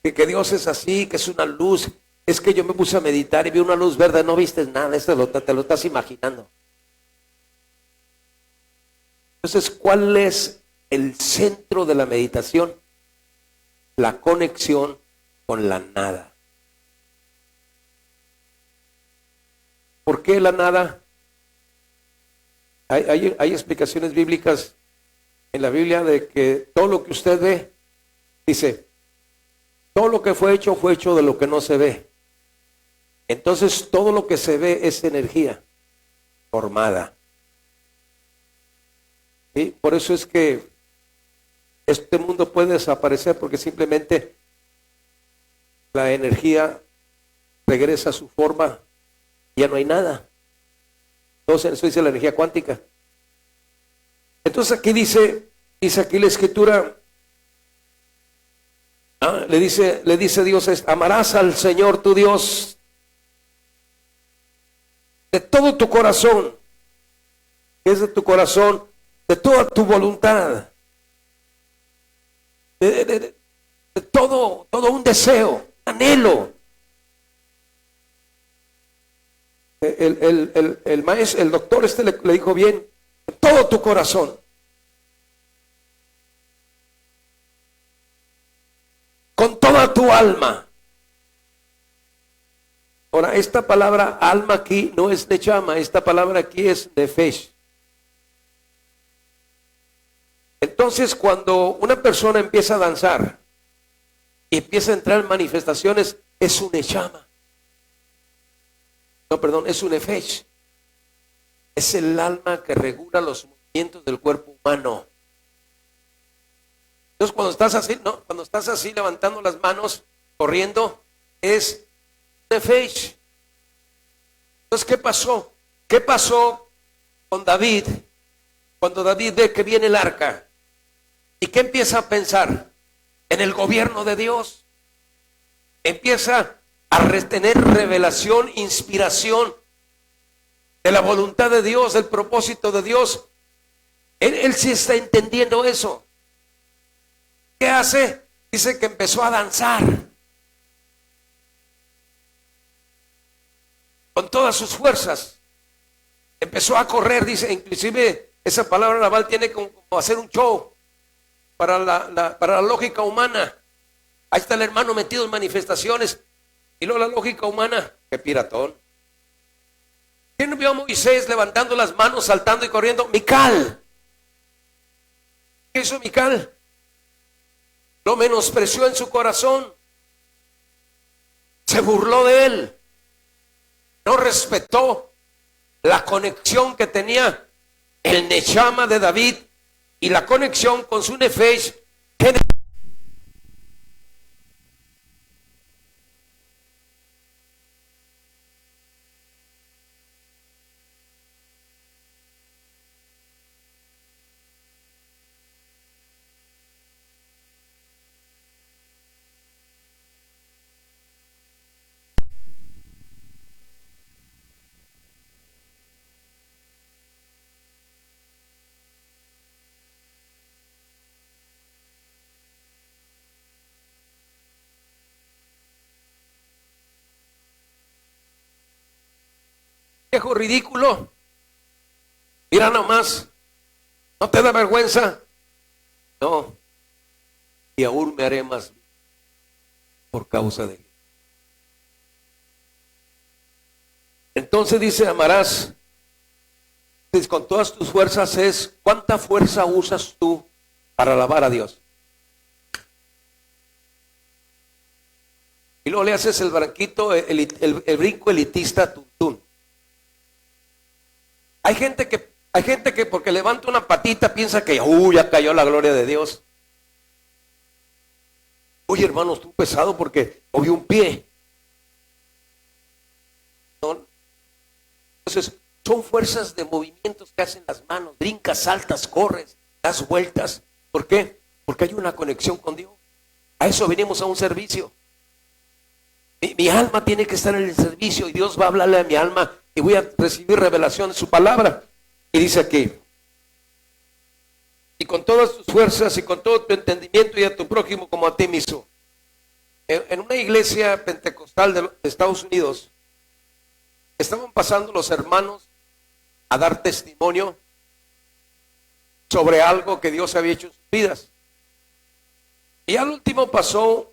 Que Dios es así, que es una luz. Es que yo me puse a meditar y vi una luz verde, no viste nada, te lo estás imaginando. Entonces, ¿cuál es el centro de la meditación? La conexión con la nada. ¿Por qué la nada? Hay explicaciones bíblicas en la Biblia de que todo lo que usted ve, dice, todo lo que fue hecho de lo que no se ve. Entonces, todo lo que se ve es energía formada. ¿Sí? Por eso es que este mundo puede desaparecer, porque simplemente la energía regresa a su forma, ya no hay nada. Entonces, eso dice la energía cuántica. Entonces aquí dice aquí la escritura, le dice Dios, amarás al Señor tu Dios de todo tu corazón, que es de tu corazón, de toda tu voluntad, de todo un deseo, anhelo. El maestro, el doctor le dijo bien, de todo tu corazón. Con toda tu alma. Ahora, esta palabra alma aquí no es nechama, esta palabra aquí es nefesh. Entonces, cuando una persona empieza a danzar y empieza a entrar en manifestaciones, es un nechama. No, perdón, es un nefesh. Es el alma que regula los movimientos del cuerpo humano. Entonces, cuando estás así levantando las manos, corriendo, es nefesh. Entonces, ¿qué pasó? ¿Qué pasó con David? Cuando David ve que viene el arca, ¿y qué empieza a pensar? En el gobierno de Dios. Empieza a tener revelación, inspiración de la voluntad de Dios, del propósito de Dios. Él sí está entendiendo eso. ¿Qué hace? Dice que empezó a danzar con todas sus fuerzas. Empezó a correr, dice, inclusive esa palabra naval tiene como hacer un show para la lógica humana. Ahí está el hermano metido en manifestaciones. Y luego la lógica humana, qué piratón. ¿Quién vio a Moisés levantando las manos, saltando y corriendo? Mical. ¿Qué hizo Mical? Lo menospreció en su corazón. Se burló de él. No respetó la conexión que tenía el nechama de David y la conexión con su nefesh. viejo ridículo, mira nomás, ¿no te da vergüenza? No, y aún me haré más por causa de él. Entonces dice, amarás con todas tus fuerzas. Es ¿cuánta fuerza usas tú para alabar a Dios? Y luego le haces el brinquito, el brinco elitista tuntún. Hay gente que porque levanta una patita piensa que ya cayó la gloria de Dios. Oye, hermano, estuvo pesado porque movió un pie. ¿No? Entonces, son fuerzas de movimientos que hacen las manos. Brincas, saltas, corres, das vueltas. ¿Por qué? Porque hay una conexión con Dios. A eso venimos a un servicio. Mi alma tiene que estar en el servicio y Dios va a hablarle a mi alma y voy a recibir revelación de su palabra. Y dice aquí, y con todas tus fuerzas y con todo tu entendimiento y a tu prójimo como a ti mismo. En una iglesia pentecostal de Estados Unidos, estaban pasando los hermanos a dar testimonio sobre algo que Dios había hecho en sus vidas. Y al último pasó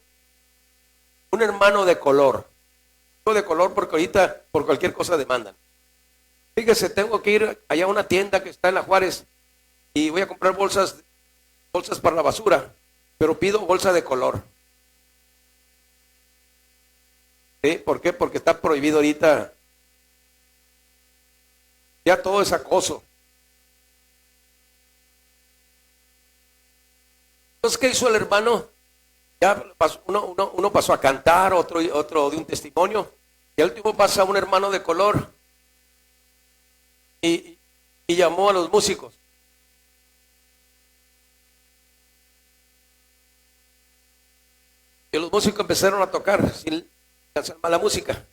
un hermano de color. No de color porque ahorita por cualquier cosa demandan. Fíjese, tengo que ir allá a una tienda que está en la Juárez y voy a comprar bolsas para la basura, pero pido bolsa de color. ¿Sí? ¿Por qué? Porque está prohibido ahorita. Ya todo es acoso. Entonces, ¿qué hizo el hermano? Ya pasó, uno pasó a cantar, otro de un testimonio, y al último pasa un hermano de color y llamó a los músicos. Y los músicos empezaron a tocar sin hacer mala música.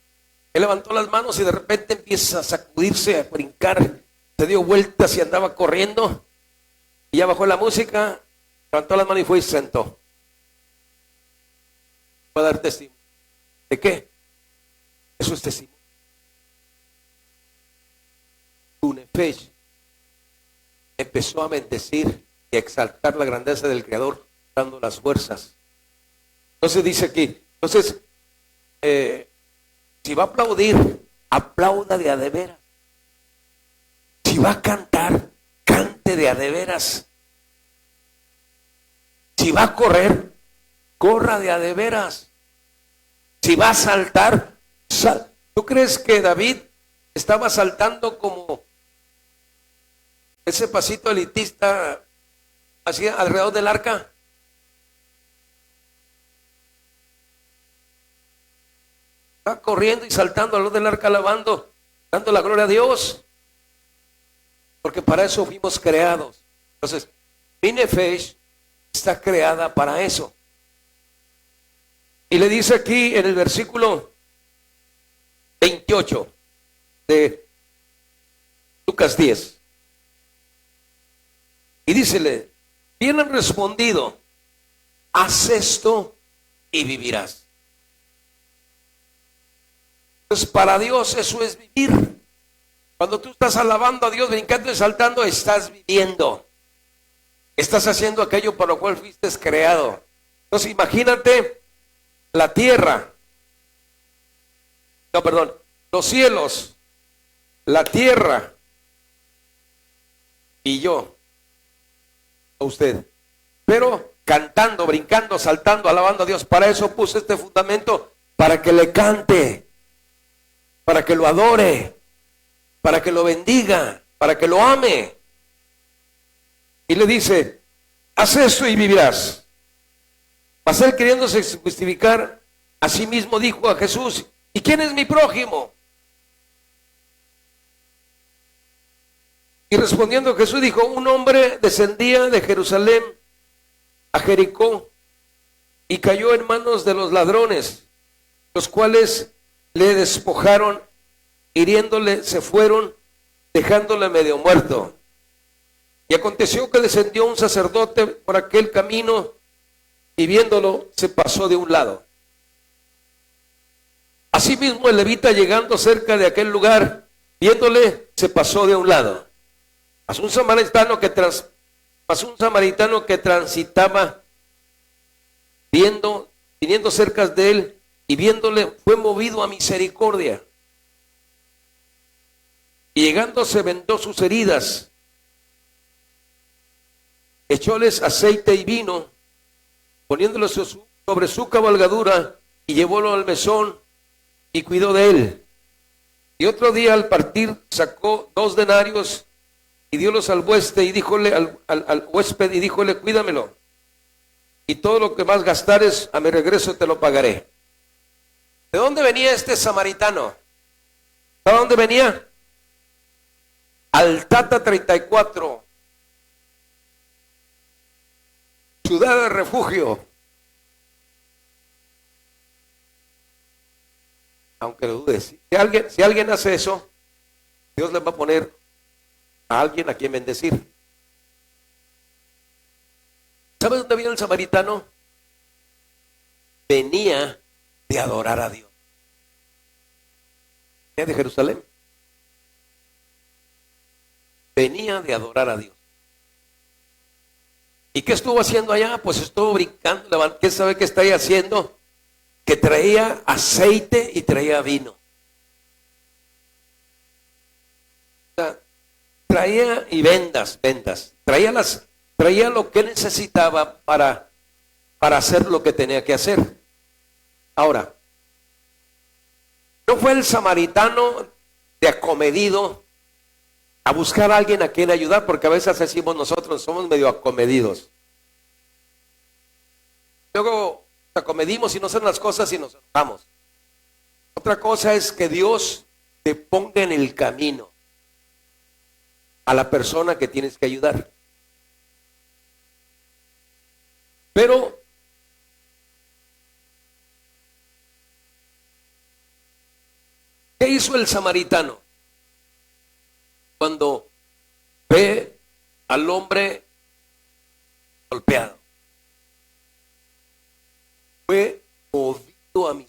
Él levantó las manos y de repente empieza a sacudirse, a brincar, se dio vueltas y andaba corriendo, y ya bajó la música, levantó las manos y fue y se sentó. Va a dar testimonio. ¿De qué? Eso es testimonio. Tunefesh empezó a bendecir y a exaltar la grandeza del Creador, dando las fuerzas. Entonces dice aquí, si va a aplaudir, aplauda de a de veras. Si va a cantar, cante de a de veras. Si va a correr, corra de a de veras. Si va a saltar, ¿Tú crees que David estaba saltando como ese pasito elitista así alrededor del arca? Estaba corriendo y saltando alrededor del arca, alabando, dando la gloria a Dios, porque para eso fuimos creados. Entonces, Tunefesh está creada para eso. Y le dice aquí en el versículo 28 de Lucas 10. Y dícele, bien han respondido, haz esto y vivirás. Pues para Dios eso es vivir. Cuando tú estás alabando a Dios, brincando y saltando, estás viviendo. Estás haciendo aquello para lo cual fuiste creado. Entonces imagínate la tierra, los cielos, la tierra y yo, usted, pero cantando, brincando, saltando, alabando a Dios. Para eso puse este fundamento, para que le cante, para que lo adore, para que lo bendiga, para que lo ame. Y le dice, haz esto y vivirás. Mas él, queriéndose justificar a sí mismo, dijo a Jesús, ¿y quién es mi prójimo? Y respondiendo Jesús dijo, un hombre descendía de Jerusalén a Jericó y cayó en manos de los ladrones, los cuales le despojaron, hiriéndole se fueron, dejándole medio muerto. Y aconteció que descendió un sacerdote por aquel camino y viéndolo se pasó de un lado. Asimismo el levita, llegando cerca de aquel lugar, Viéndole, se pasó de un lado. Pasó un samaritano que transitaba, viniendo cerca de él, y viéndole, fue movido a misericordia. Y llegando se vendó sus heridas, echóles aceite y vino, poniéndolo sobre su cabalgadura, y llevólo al mesón y cuidó de él. Y otro día al partir sacó 2 denarios y diólos al huésped y díjole al huésped y díjole, cuídamelo, y todo lo que más gastares a mi regreso te lo pagaré. ¿De dónde venía este samaritano? ¿De dónde venía? Altata 34, ciudad de refugio. Aunque lo dudes, si alguien hace eso, Dios le va a poner a alguien a quien bendecir. ¿Sabes dónde viene el samaritano? Venía de adorar a Dios. Venía de Jerusalén. Venía de adorar a Dios. ¿Y qué estuvo haciendo allá? Pues estuvo brincando. ¿Qué sabe qué está ahí haciendo? Que traía aceite y traía vino. O sea, traía y vendas. Traía lo que necesitaba para hacer lo que tenía que hacer. Ahora, no fue el samaritano de acomedido a buscar a alguien a quien ayudar, porque a veces decimos nosotros, somos medio acomedidos. Luego acomedimos y no hacen las cosas y nos enojamos. Otra cosa es que Dios te ponga en el camino a la persona que tienes que ayudar. Pero ¿qué hizo el samaritano cuando ve al hombre golpeado? Fue movido a mí.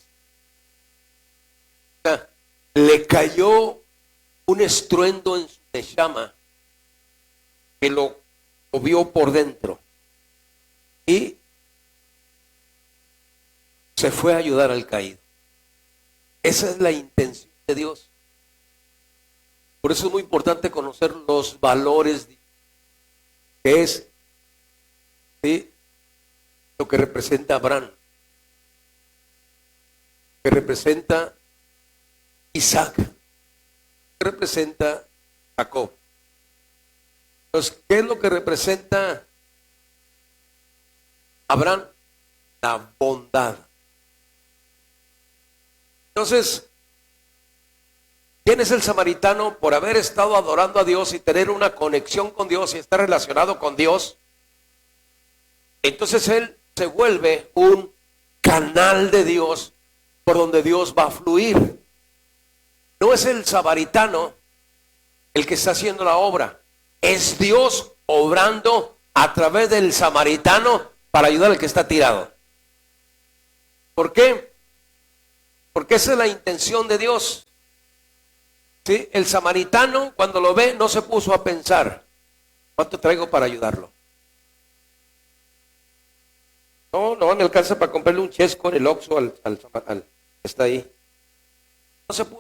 O sea, le cayó un estruendo en su neshama que lo movió por dentro y se fue a ayudar al caído. Esa es la intención de Dios. Por eso es muy importante conocer los valores que es, ¿sí?, lo que representa Abraham, que representa Isaac, que representa Jacob. Entonces, ¿qué es lo que representa Abraham? La bondad. Entonces, ¿quién es el samaritano? Por haber estado adorando a Dios y tener una conexión con Dios y estar relacionado con Dios, entonces él se vuelve un canal de Dios por donde Dios va a fluir. No es el samaritano el que está haciendo la obra, es Dios obrando a través del samaritano para ayudar al que está tirado. ¿Por qué? Porque esa es la intención de Dios. ¿Sí? El samaritano, cuando lo ve, no se puso a pensar, ¿cuánto traigo para ayudarlo? No me alcanza para comprarle un chesco en el Oxxo al que está ahí.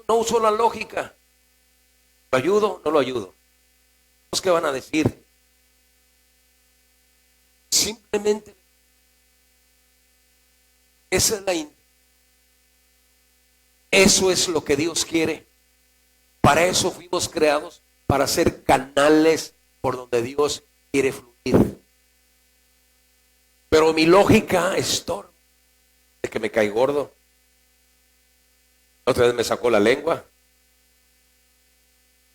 No usó la lógica. ¿Lo ayudo? No lo ayudo. ¿Qué van a decir? Simplemente esa es la intención. Eso es lo que Dios quiere. Para eso fuimos creados, para ser canales por donde Dios quiere fluir. Pero mi lógica estorba, de que me cae gordo. Otra vez me sacó la lengua.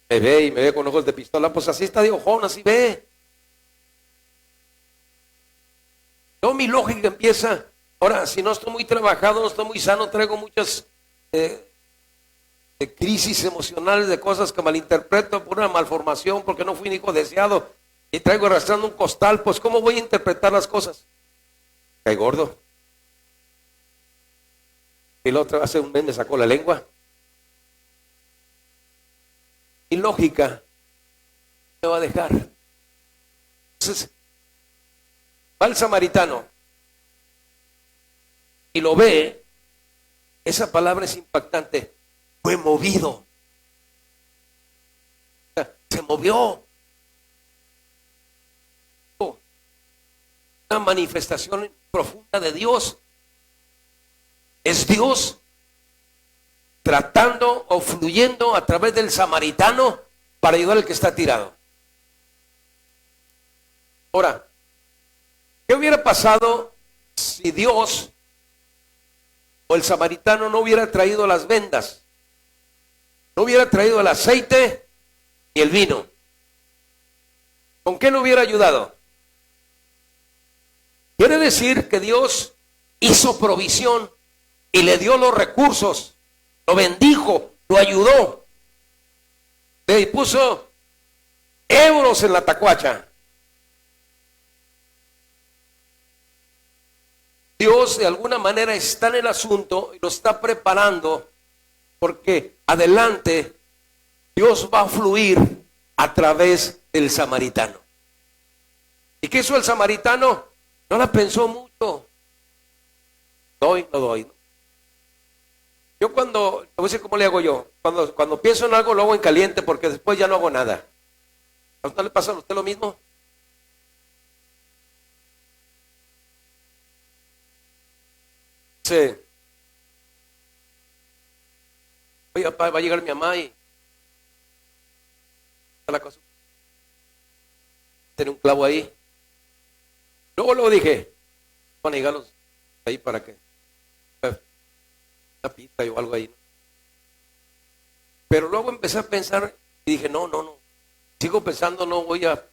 Me ve con ojos de pistola. Pues así está de ojón, así ve. No, mi lógica empieza. Ahora, si no estoy muy trabajado, no estoy muy sano, traigo muchas de crisis emocionales, de cosas que malinterpreto por una malformación, porque no fui un hijo deseado y traigo arrastrando un costal, pues ¿cómo voy a interpretar las cosas? Cae gordo. Y la otra hace un mes me sacó la lengua. lógica, me va a dejar. Entonces, va el samaritano y lo ve. Esa palabra es impactante. Fue movido. O sea, se movió. Una manifestación profunda de Dios. Es Dios tratando o fluyendo a través del samaritano para ayudar al que está tirado. Ahora, ¿qué hubiera pasado si Dios o el samaritano no hubiera traído las vendas? No hubiera traído el aceite y el vino. ¿Con qué lo hubiera ayudado? Quiere decir que Dios hizo provisión y le dio los recursos, lo bendijo, lo ayudó, le puso euros en la tacuacha. Dios de alguna manera está en el asunto y lo está preparando, porque adelante Dios va a fluir a través del samaritano. ¿Y qué hizo el samaritano? No la pensó mucho. Doy, no doy. Yo cuando, a veces cómo le hago yo, cuando pienso en algo lo hago en caliente, porque después ya no hago nada. ¿A usted le pasa a usted lo mismo? Sí. Oye, papá, va a llegar mi mamá y la cosa. Tiene un clavo ahí. Luego dije, van a llegarlos ahí para que una pizza o algo ahí, ¿no? Pero luego empecé a pensar y dije, no. Sigo pensando, no voy a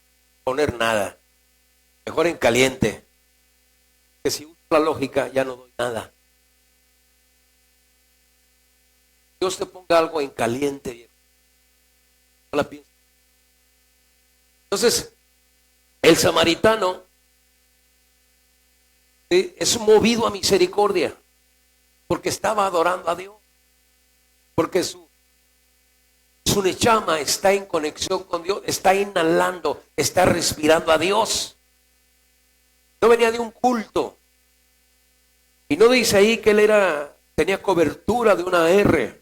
poner nada. Mejor en caliente. Que si uso la lógica, ya no doy nada. Dios te ponga algo en caliente, viejo. No la pienso. Entonces, el samaritano es movido a misericordia, porque estaba adorando a Dios, porque su nechama está en conexión con Dios, está inhalando, está respirando a Dios. No venía de un culto, y no dice ahí que él tenía cobertura de una R,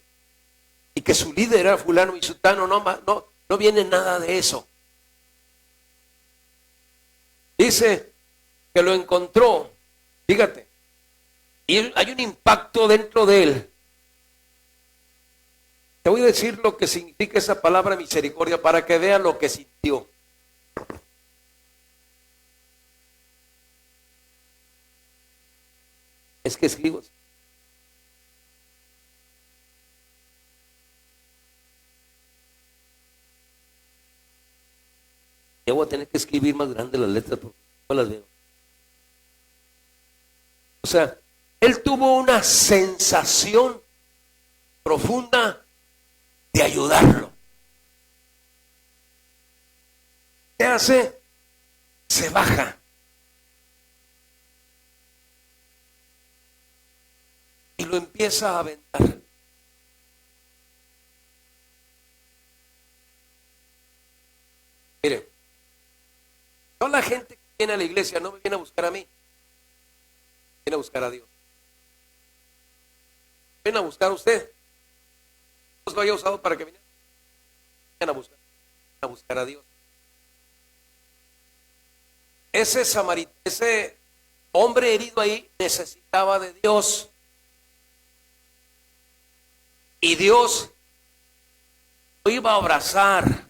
y que su líder era fulano y sutano. No viene nada de eso. Dice que lo encontró, fíjate, y hay un impacto dentro de él. Te voy a decir lo que significa esa palabra misericordia para que vean lo que sintió. Es que escribo. Ya voy a tener que escribir más grande las letras porque no las veo. O sea, él tuvo una sensación profunda de ayudarlo. ¿Qué hace? Se baja. Y lo empieza a aventar. Mire, toda la gente que viene a la iglesia no me viene a buscar a mí, viene a buscar a Dios. Viene a buscar a usted. Dios lo haya usado para que viniera a buscar a Dios. Ese hombre herido ahí necesitaba de Dios. Y Dios lo iba a abrazar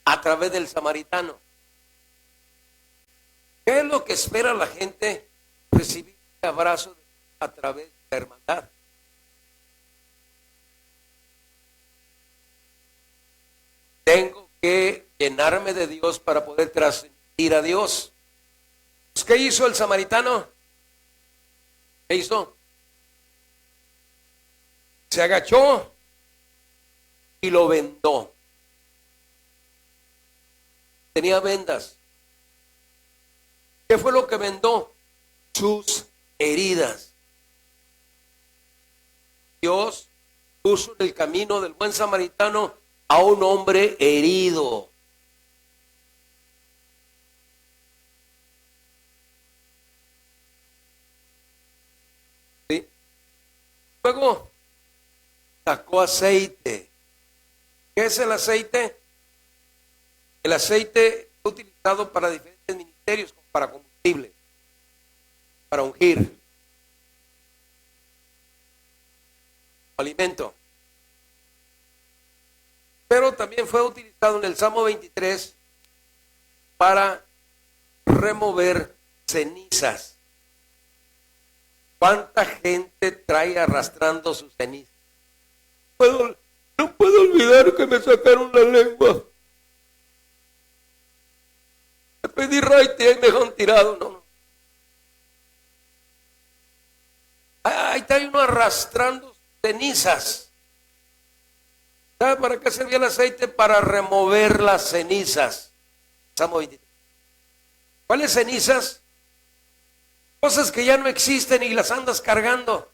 a través del samaritano. ¿Qué es lo que espera la gente? Recibir un abrazo a través de la hermandad. Tengo que llenarme de Dios para poder transmitir a Dios. ¿Qué hizo el samaritano? ¿Qué hizo? Se agachó y lo vendó. Tenía vendas. ¿Qué fue lo que vendó? Sus heridas. Dios puso en el camino del buen samaritano a un hombre herido. ¿Sí? Luego sacó aceite. ¿Qué es el aceite? El aceite es utilizado para diferentes ministerios, como para combustible, para ungir, alimento. Pero también fue utilizado en el Salmo 23 para remover cenizas. ¿Cuánta gente trae arrastrando sus cenizas? No puedo olvidar que me sacaron la lengua. Me pedí raite y ahí me dejaron tirado. No. Ahí trae uno arrastrando cenizas. ¿Sabe para qué servía el aceite? Para remover las cenizas. Salmo 23. ¿Cuáles cenizas? Cosas que ya no existen y las andas cargando.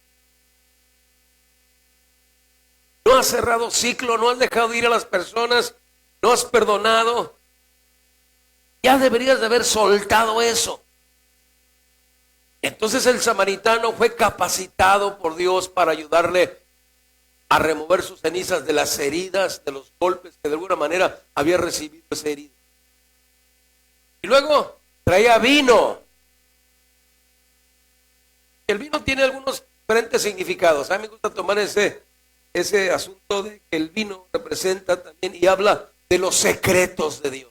No has cerrado ciclo, no has dejado de ir a las personas, no has perdonado. Ya deberías de haber soltado eso. Entonces el samaritano fue capacitado por Dios para ayudarle a remover sus cenizas de las heridas, de los golpes que de alguna manera había recibido esa herida. Y luego traía vino. El vino tiene algunos diferentes significados. A mí me gusta tomar ese asunto de que el vino representa también y habla de los secretos de Dios.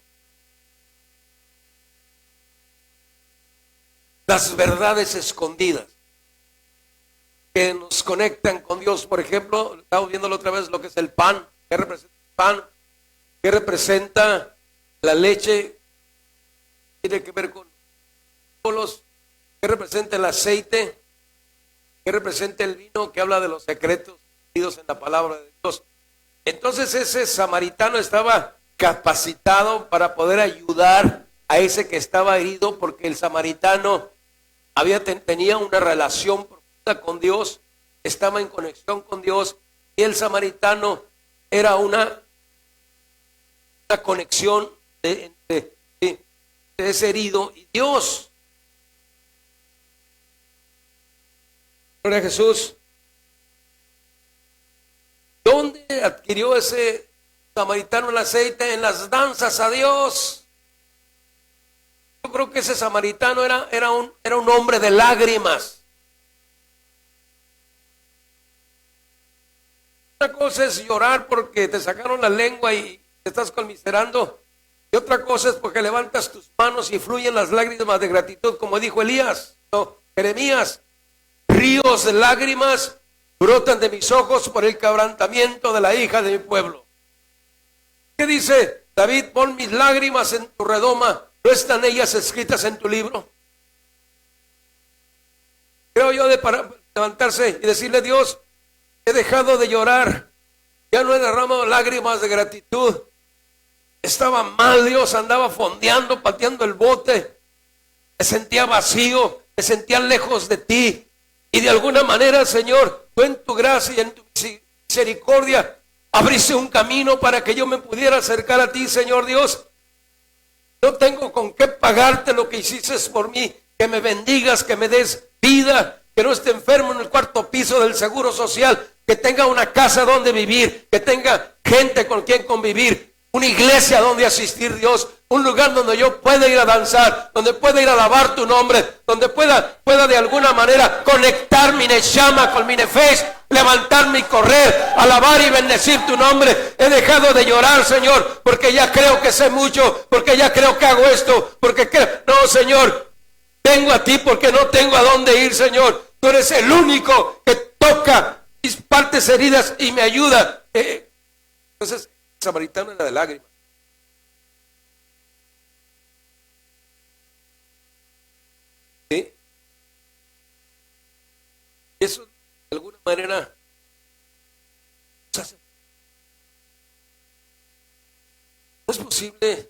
Las verdades escondidas que nos conectan con Dios. Por ejemplo, estamos viéndolo otra vez, lo que es el pan. ¿Qué representa el pan? ¿Qué representa la leche? Tiene que ver con los. ¿Qué representa el aceite? ¿Qué representa el vino? Que habla de los secretos en la palabra de Dios. Entonces ese samaritano estaba capacitado para poder ayudar a ese que estaba herido, porque el samaritano tenía una relación profunda con Dios, estaba en conexión con Dios, y el samaritano era una conexión de ese herido y Dios. Gloria a Jesús. ¿Dónde adquirió ese samaritano el aceite? En las danzas a Dios. Yo creo que ese samaritano era un hombre de lágrimas. Una cosa es llorar porque te sacaron la lengua y te estás conmiserando. Y otra cosa es porque levantas tus manos y fluyen las lágrimas de gratitud, como dijo Elías, no, Jeremías. Ríos de lágrimas brotan de mis ojos por el quebrantamiento de la hija de mi pueblo. ¿Qué dice David? Pon mis lágrimas en tu redoma, ¿no están ellas escritas en tu libro? Creo yo de para levantarse y decirle: Dios, he dejado de llorar, ya no he derramado lágrimas de gratitud. Estaba mal, Dios, andaba fondeando, pateando el bote, me sentía vacío, me sentía lejos de ti. Y de alguna manera, Señor, tú en tu gracia y en tu misericordia abriste un camino para que yo me pudiera acercar a ti, Señor Dios. No tengo con qué pagarte lo que hiciste por mí, que me bendigas, que me des vida, que no esté enfermo en el cuarto piso del Seguro Social, que tenga una casa donde vivir, que tenga gente con quien convivir, una iglesia donde asistir, Dios, un lugar donde yo pueda ir a danzar, donde pueda ir a alabar tu nombre, donde pueda de alguna manera conectar mi neshama con mi nefesh, levantarme y correr, alabar y bendecir tu nombre. He dejado de llorar, Señor, porque ya creo que sé mucho, porque ya creo que hago esto, porque no, Señor, vengo a ti porque no tengo a dónde ir, Señor. Tú eres el único que toca mis partes heridas y me ayuda. Entonces, el samaritano era de lágrimas. ¿Sí? Eso de alguna manera no es posible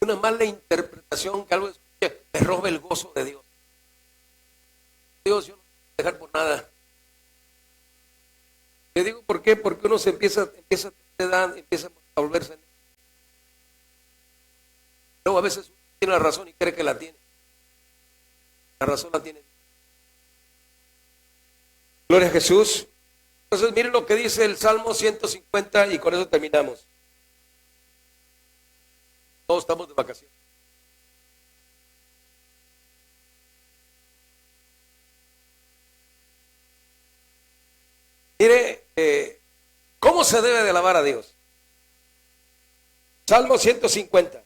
una mala interpretación, que algo escuche, me robe el gozo de Dios. Dios, yo no voy a dejar por nada. por qué? Porque uno empieza a volverse. Luego a veces uno tiene la razón y cree que la tiene. La razón la tiene. Gloria a Jesús. Entonces miren lo que dice el Salmo 150 y con eso terminamos. Todos estamos de vacaciones. Mire, ¿cómo se debe de alabar a Dios? Salmo 150.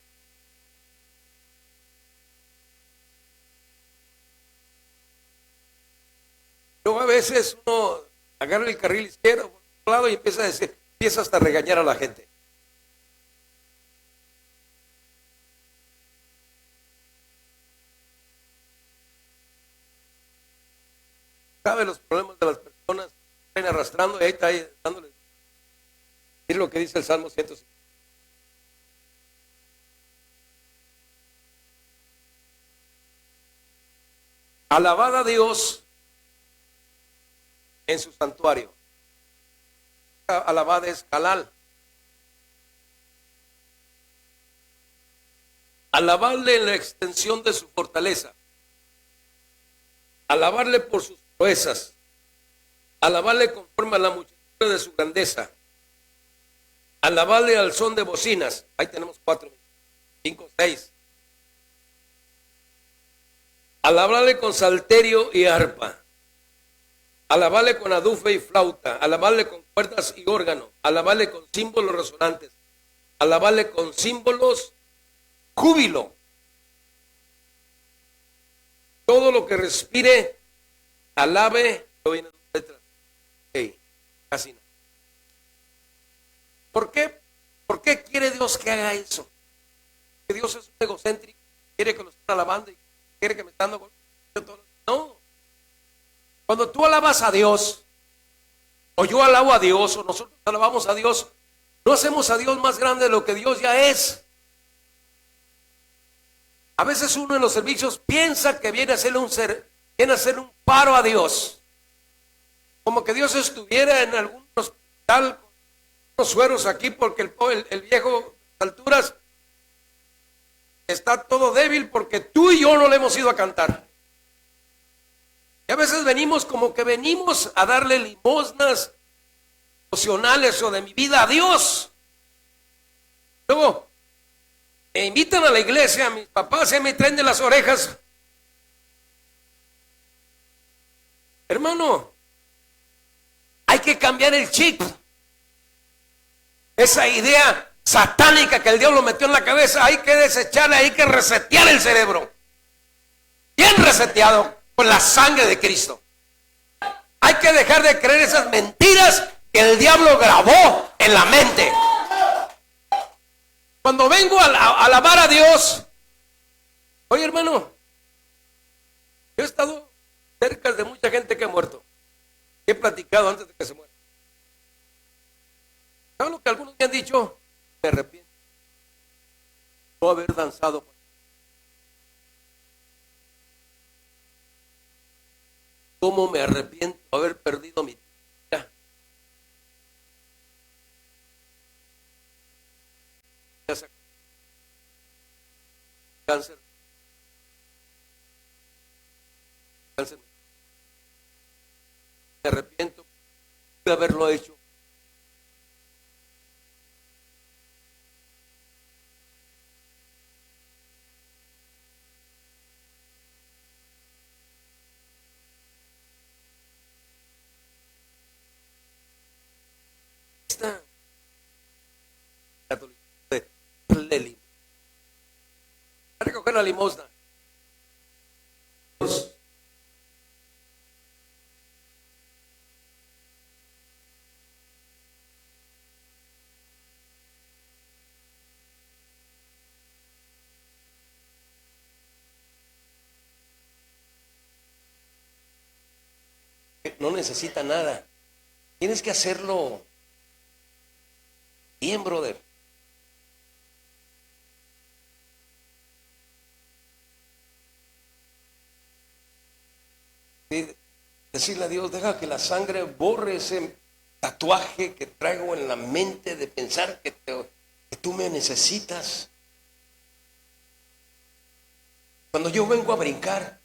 Luego a veces uno agarra el carril izquierdo por un lado y empieza hasta a regañar a la gente. Sabe los problemas de las personas que están arrastrando y ahí está ahí dándole. Mire lo que dice el Salmo 150. Alabad a Dios en su santuario. Alabad es halal. Alabarle en la extensión de su fortaleza. Alabarle por sus proezas. Alabarle conforme a la muchedumbre de su grandeza. Alabarle al son de bocinas. Ahí tenemos 4, 5, 6. Alabarle con salterio y arpa. Alabarle con adufe y flauta. Alabarle con cuerdas y órgano. Alabarle con símbolos resonantes. Alabarle con símbolos júbilo. Todo lo que respire, alabe. No viene dos letras. Hey, casi no. ¿Por qué? ¿Por qué quiere Dios que haga eso? Que Dios es un egocéntrico, quiere que lo estén alabando y quiere que me estén dando. No. Cuando tú alabas a Dios, o yo alabo a Dios, o nosotros alabamos a Dios, no hacemos a Dios más grande de lo que Dios ya es. A veces uno en los servicios piensa que viene a hacerle un paro a Dios. Como que Dios estuviera en algún hospital con unos sueros aquí porque el viejo a alturas está todo débil porque tú y yo no le hemos ido a cantar. Y a veces venimos como que venimos a darle limosnas emocionales o de mi vida a Dios. Luego me invitan a la iglesia, mis papás se me traen de las orejas. Hermano, hay que cambiar el chip. Esa idea satánica que el diablo metió en la cabeza, hay que desecharla, hay que resetear el cerebro. Bien reseteado con la sangre de Cristo. Hay que dejar de creer esas mentiras que el diablo grabó en la mente. Cuando vengo a alabar a Dios, oye hermano, yo he estado cerca de mucha gente que ha muerto. He platicado antes de que se muera. ¿Saben lo que algunos me han dicho? Me arrepiento de no haber danzado. ¿Cómo me arrepiento de haber perdido mi vida? Cáncer. Me arrepiento de haberlo hecho. A recoger la limosna. No necesita nada. Tienes que hacerlo bien, brother. Decirle a Dios, deja que la sangre borre ese tatuaje que traigo en la mente de pensar que tú me necesitas. Cuando yo vengo a brincar,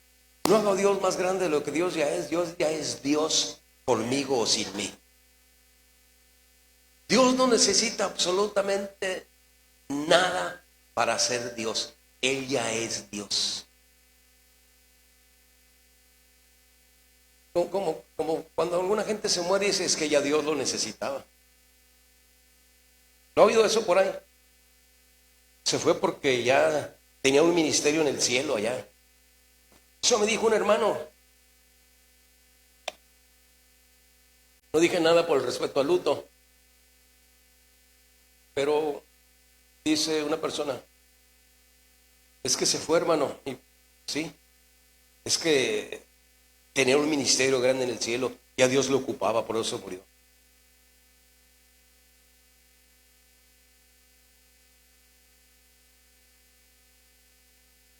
no hago a Dios más grande de lo que Dios ya es. Dios ya es Dios conmigo o sin mí. Dios no necesita absolutamente nada para ser Dios. Él ya es Dios. Como cuando alguna gente se muere y dice, es que ya Dios lo necesitaba. ¿No ha oído eso por ahí? Se fue porque ya tenía un ministerio en el cielo allá. Eso me dijo un hermano. No dije nada por el respeto al luto. Pero dice una persona, es que se fue, hermano. Y, sí, es que tenía un ministerio grande en el cielo y a Dios lo ocupaba, por eso murió.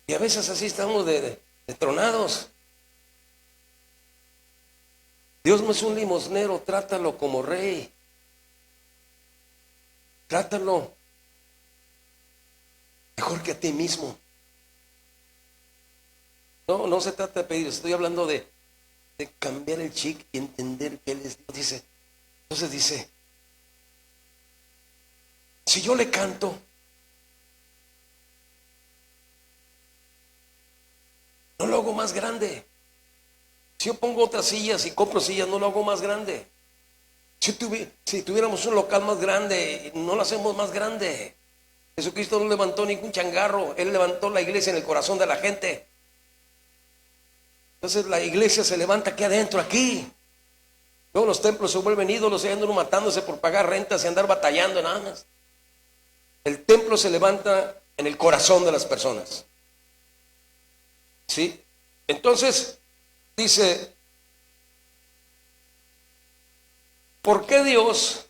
Y a veces así estamos de tronados. Dios no es un limosnero, trátalo como rey. Trátalo mejor que a ti mismo. No se trata de pedir, estoy hablando de cambiar el chip y entender que Él es Dios. Entonces dice, si yo le canto, no lo hago más grande. Si yo pongo otras sillas y compro sillas, no lo hago más grande. Si tuviéramos un local más grande, no lo hacemos más grande. Jesucristo no levantó ningún changarro, Él levantó la iglesia en el corazón de la gente. Entonces la iglesia se levanta aquí adentro, aquí. Luego los templos se vuelven ídolos y andan matándose por pagar rentas y andar batallando nada más. El templo se levanta en el corazón de las personas. ¿Sí? Entonces dice, ¿por qué Dios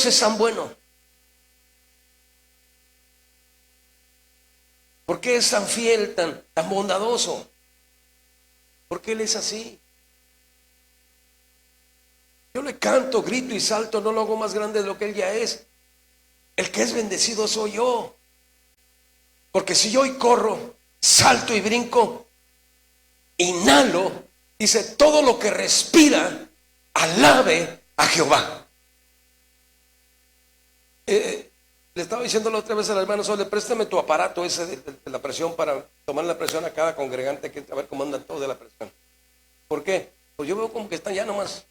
es tan bueno? ¿Por qué es tan fiel, tan bondadoso? ¿Por qué Él es así? Yo le canto, grito y salto, no lo hago más grande de lo que Él ya es. El que es bendecido soy yo. Porque si yo hoy corro, salto y brinco, inhalo, dice, todo lo que respira, alabe a Jehová. Le estaba diciendo la otra vez al hermano Sole, préstame tu aparato ese de la presión para tomar la presión a cada congregante, que a ver cómo andan todos de la presión. ¿Por qué? Pues yo veo como que están ya nomás.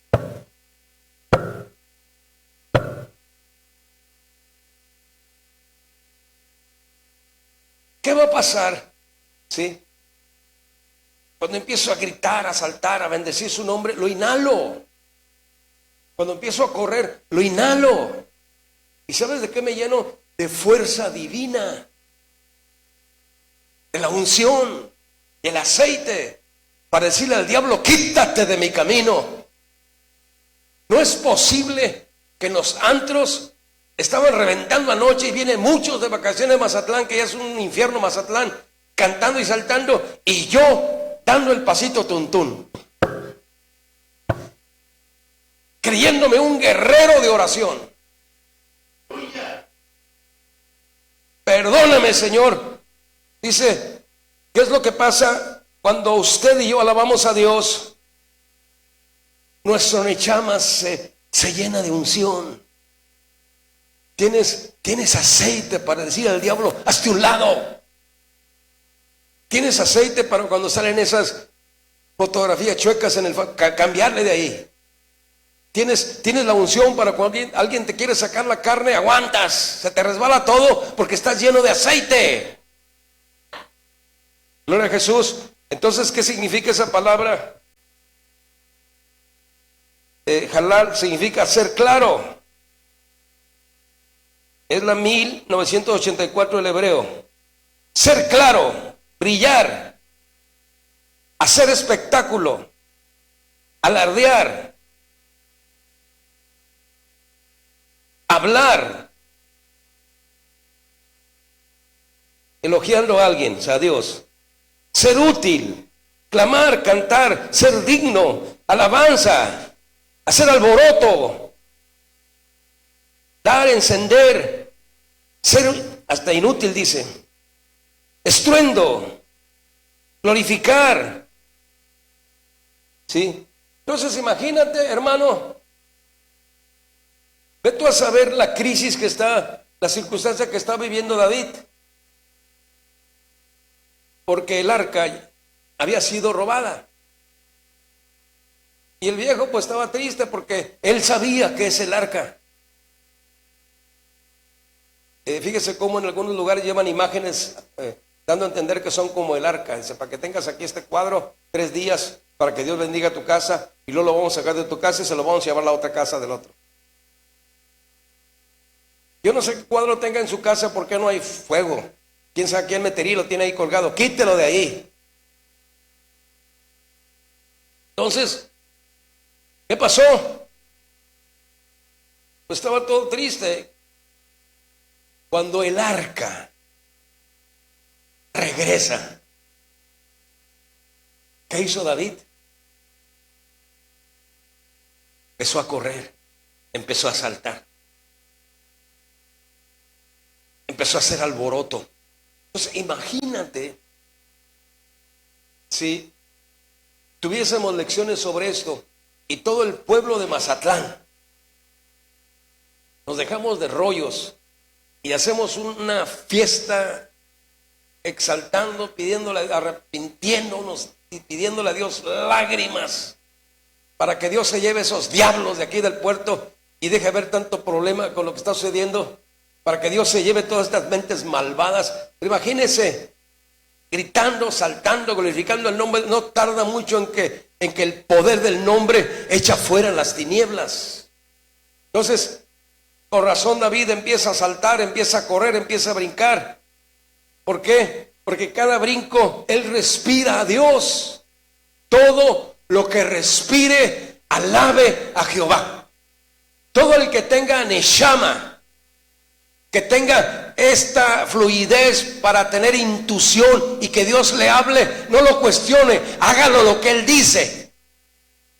¿Qué va a pasar? ¿Sí? Cuando empiezo a gritar, a saltar, a bendecir su nombre, lo inhalo. Cuando empiezo a correr, lo inhalo. ¿Y sabes de qué me lleno? De fuerza divina, de la unción, del aceite, para decirle al diablo, quítate de mi camino. No es posible que en los antros estaban reventando anoche y vienen muchos de vacaciones de Mazatlán, que ya es un infierno Mazatlán, cantando y saltando, y yo dando el pasito tuntún, creyéndome un guerrero de oración. Perdóname, Señor. Dice, ¿qué es lo que pasa cuando usted y yo alabamos a Dios? Nuestro nechama se llena de unción. Tienes aceite para decir al diablo, hazte un lado. Tienes aceite para cuando salen esas fotografías chuecas en cambiarle de ahí. Tienes la unción para cuando alguien te quiere sacar la carne, aguantas, se te resbala todo porque estás lleno de aceite. Gloria a Jesús. Entonces, ¿qué significa esa palabra? Halal significa ser claro. Es la 1984 del hebreo. Ser claro, brillar, hacer espectáculo, alardear, hablar, elogiando a alguien, o sea, a Dios, ser útil, clamar, cantar, ser digno, alabanza, hacer alboroto, dar, encender, ser hasta inútil, dice, estruendo, glorificar. ¿Sí? Entonces imagínate, hermano, ve tú a saber la crisis que está, la circunstancia que está viviendo David, porque el arca había sido robada. Y el viejo pues estaba triste porque él sabía que es el arca. Fíjese cómo en algunos lugares llevan imágenes dando a entender que son como el arca. Dice, para que tengas aquí este cuadro 3 días para que Dios bendiga tu casa, y luego lo vamos a sacar de tu casa y se lo vamos a llevar a la otra casa del otro. Yo no sé qué cuadro tenga en su casa, porque no hay fuego. Quién sabe quién metería y lo tiene ahí colgado. Quítelo de ahí. Entonces, ¿qué pasó? Pues estaba todo triste. Cuando el arca regresa, ¿qué hizo David? Empezó a correr, empezó a saltar, empezó a hacer alboroto. Entonces, imagínate si tuviésemos lecciones sobre esto y todo el pueblo de Mazatlán nos dejamos de rollos y hacemos una fiesta exaltando, pidiéndole, arrepintiéndonos y pidiéndole a Dios lágrimas para que Dios se lleve esos diablos de aquí del puerto y deje ver tanto problema con lo que está sucediendo, para que Dios se lleve todas estas mentes malvadas. Pero imagínense, gritando, saltando, glorificando el nombre. No tarda mucho en que el poder del nombre echa fuera las tinieblas. Entonces, por razón David empieza a saltar, empieza a correr, empieza a brincar. ¿Por qué? Porque cada brinco él respira a Dios. Todo lo que respire, alabe a Jehová. Todo el que tenga neshama, que tenga esta fluidez para tener intuición y que Dios le hable, no lo cuestione, hágalo lo que Él dice.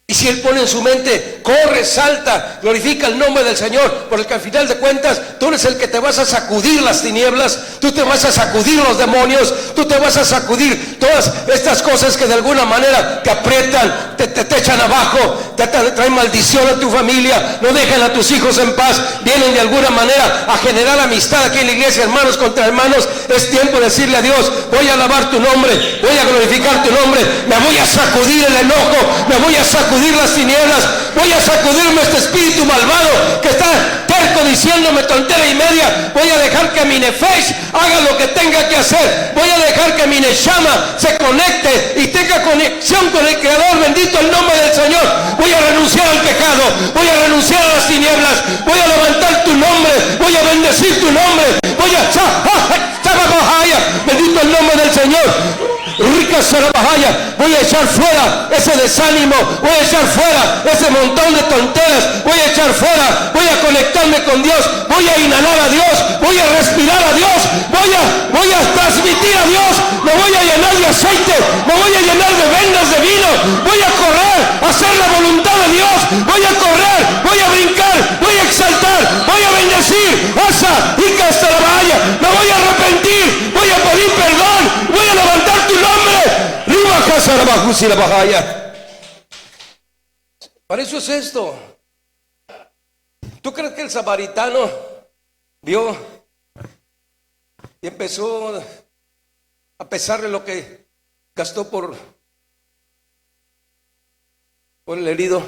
Y si Él pone en su mente, corre, salta, glorifica el nombre del Señor, porque al final de cuentas tú eres el que te vas a sacudir las tinieblas, tú te vas a sacudir los demonios, tú te vas a sacudir todas estas cosas que de alguna manera te aprietan, te echan abajo, te traen maldición a tu familia, no dejan a tus hijos en paz, vienen de alguna manera a generar amistad aquí en la iglesia, hermanos contra hermanos. Es tiempo de decirle a Dios, voy a alabar tu nombre, voy a glorificar tu nombre, me voy a sacudir el enojo, me voy a sacudir las tinieblas, voy a sacudirme este espíritu malvado que está terco diciéndome tontera y media. Voy a dejar que mi nefesh haga lo que tenga que hacer, voy a dejar que mi neshama se conecte y tenga conexión con el Creador. Bendito el nombre del Señor. Voy a renunciar al pecado, voy a renunciar a las tinieblas, voy a levantar tu nombre, voy a bendecir tu nombre, voy a bendito el nombre del Señor. Rica Sarabajaya, voy a echar fuera ese desánimo, voy a echar fuera ese montón de tonteras, voy a echar fuera, voy a conectarme con Dios, voy a inhalar a Dios, voy a respirar a Dios, voy a transmitir a Dios, me voy a llenar de aceite, me voy a llenar de vendas de vino, voy a correr, a hacer la voluntad de Dios, voy a correr, voy a brincar, voy a exaltar, voy a bendecir, asa, Rica Sarabajaya, me voy a arrepentir, voy a pedir perdón, voy a levantar tu nombre. Para eso es esto. ¿Tú crees que el samaritano vio y empezó a pesarle lo que gastó por el herido?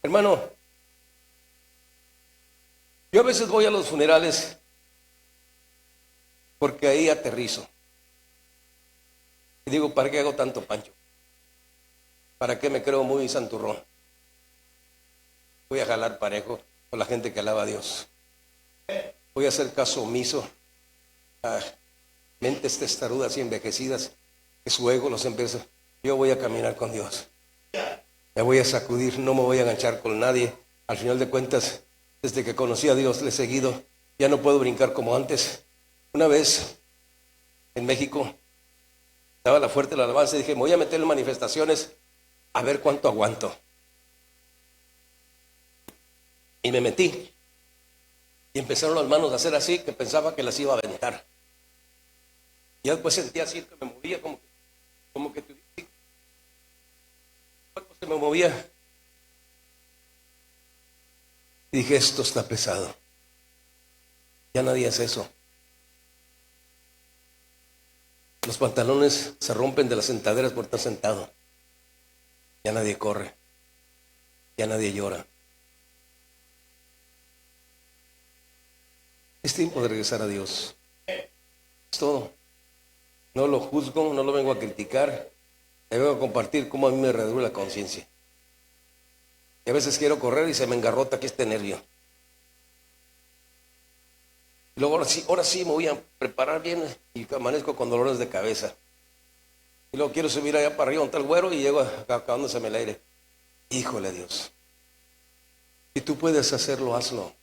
Hermano, yo a veces voy a los funerales porque ahí aterrizo. Y digo, ¿para qué hago tanto pancho? ¿Para qué me creo muy santurrón? Voy a jalar parejo con la gente que alaba a Dios. Voy a hacer caso omiso a mentes testarudas y envejecidas que su ego los empieza. Yo voy a caminar con Dios. Me voy a sacudir, no me voy a enganchar con nadie. Al final de cuentas, desde que conocí a Dios, le he seguido. Ya no puedo brincar como antes. Una vez en México. Estaba la fuerte la alabanza y dije, me voy a meter en manifestaciones a ver cuánto aguanto. Y me metí. Y empezaron las manos a hacer así, que pensaba que las iba a aventar. Y ya después sentía así que me movía como que se me movía. Y dije, esto está pesado. Ya nadie hace eso. Los pantalones se rompen de las sentaderas por estar sentado. Ya nadie corre. Ya nadie llora. Es tiempo de regresar a Dios. Es todo. No lo juzgo, no lo vengo a criticar. Le vengo a compartir cómo a mí me reduce la conciencia. Y a veces quiero correr y se me engarrota aquí este nervio. Y luego ahora sí me voy a preparar bien y amanezco con dolores de cabeza. Y luego quiero subir allá para arriba, donde está el güero, y llego acabándose el aire. Híjole Dios. Si tú puedes hacerlo, hazlo.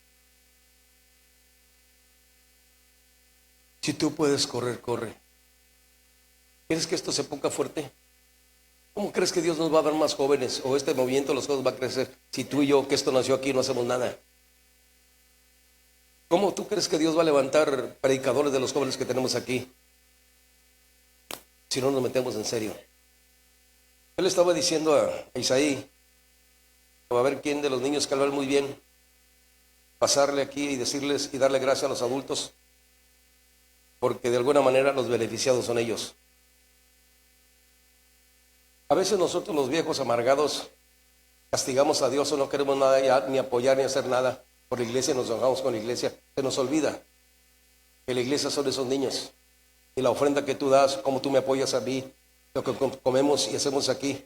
Si tú puedes correr, corre. ¿Quieres que esto se ponga fuerte? ¿Cómo crees que Dios nos va a dar más jóvenes? ¿O este movimiento de los jóvenes va a crecer si tú y yo, que esto nació aquí, no hacemos nada? ¿Cómo tú crees que Dios va a levantar predicadores de los jóvenes que tenemos aquí si no nos metemos en serio? Yo le estaba diciendo a Isaí, a ver quién de los niños que hablan muy bien, pasarle aquí y decirles y darle gracias a los adultos, porque de alguna manera los beneficiados son ellos. A veces nosotros los viejos amargados castigamos a Dios o no queremos nada ya, ni apoyar ni hacer nada por la iglesia, nos enojamos con la iglesia. Se nos olvida que la iglesia son esos niños. Y la ofrenda que tú das, como tú me apoyas a mí, lo que comemos y hacemos aquí,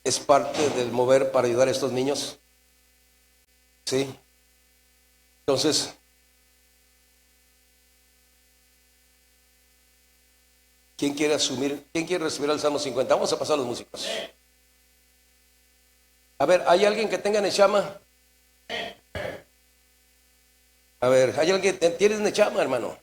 es parte del mover para ayudar a estos niños. ¿Sí? Entonces, ¿quién quiere recibir el Salmo 50? Vamos a pasar a los músicos. A ver, ¿hay alguien que tenga nechama? A ver, ¿hay alguien que tienes nechama, hermano?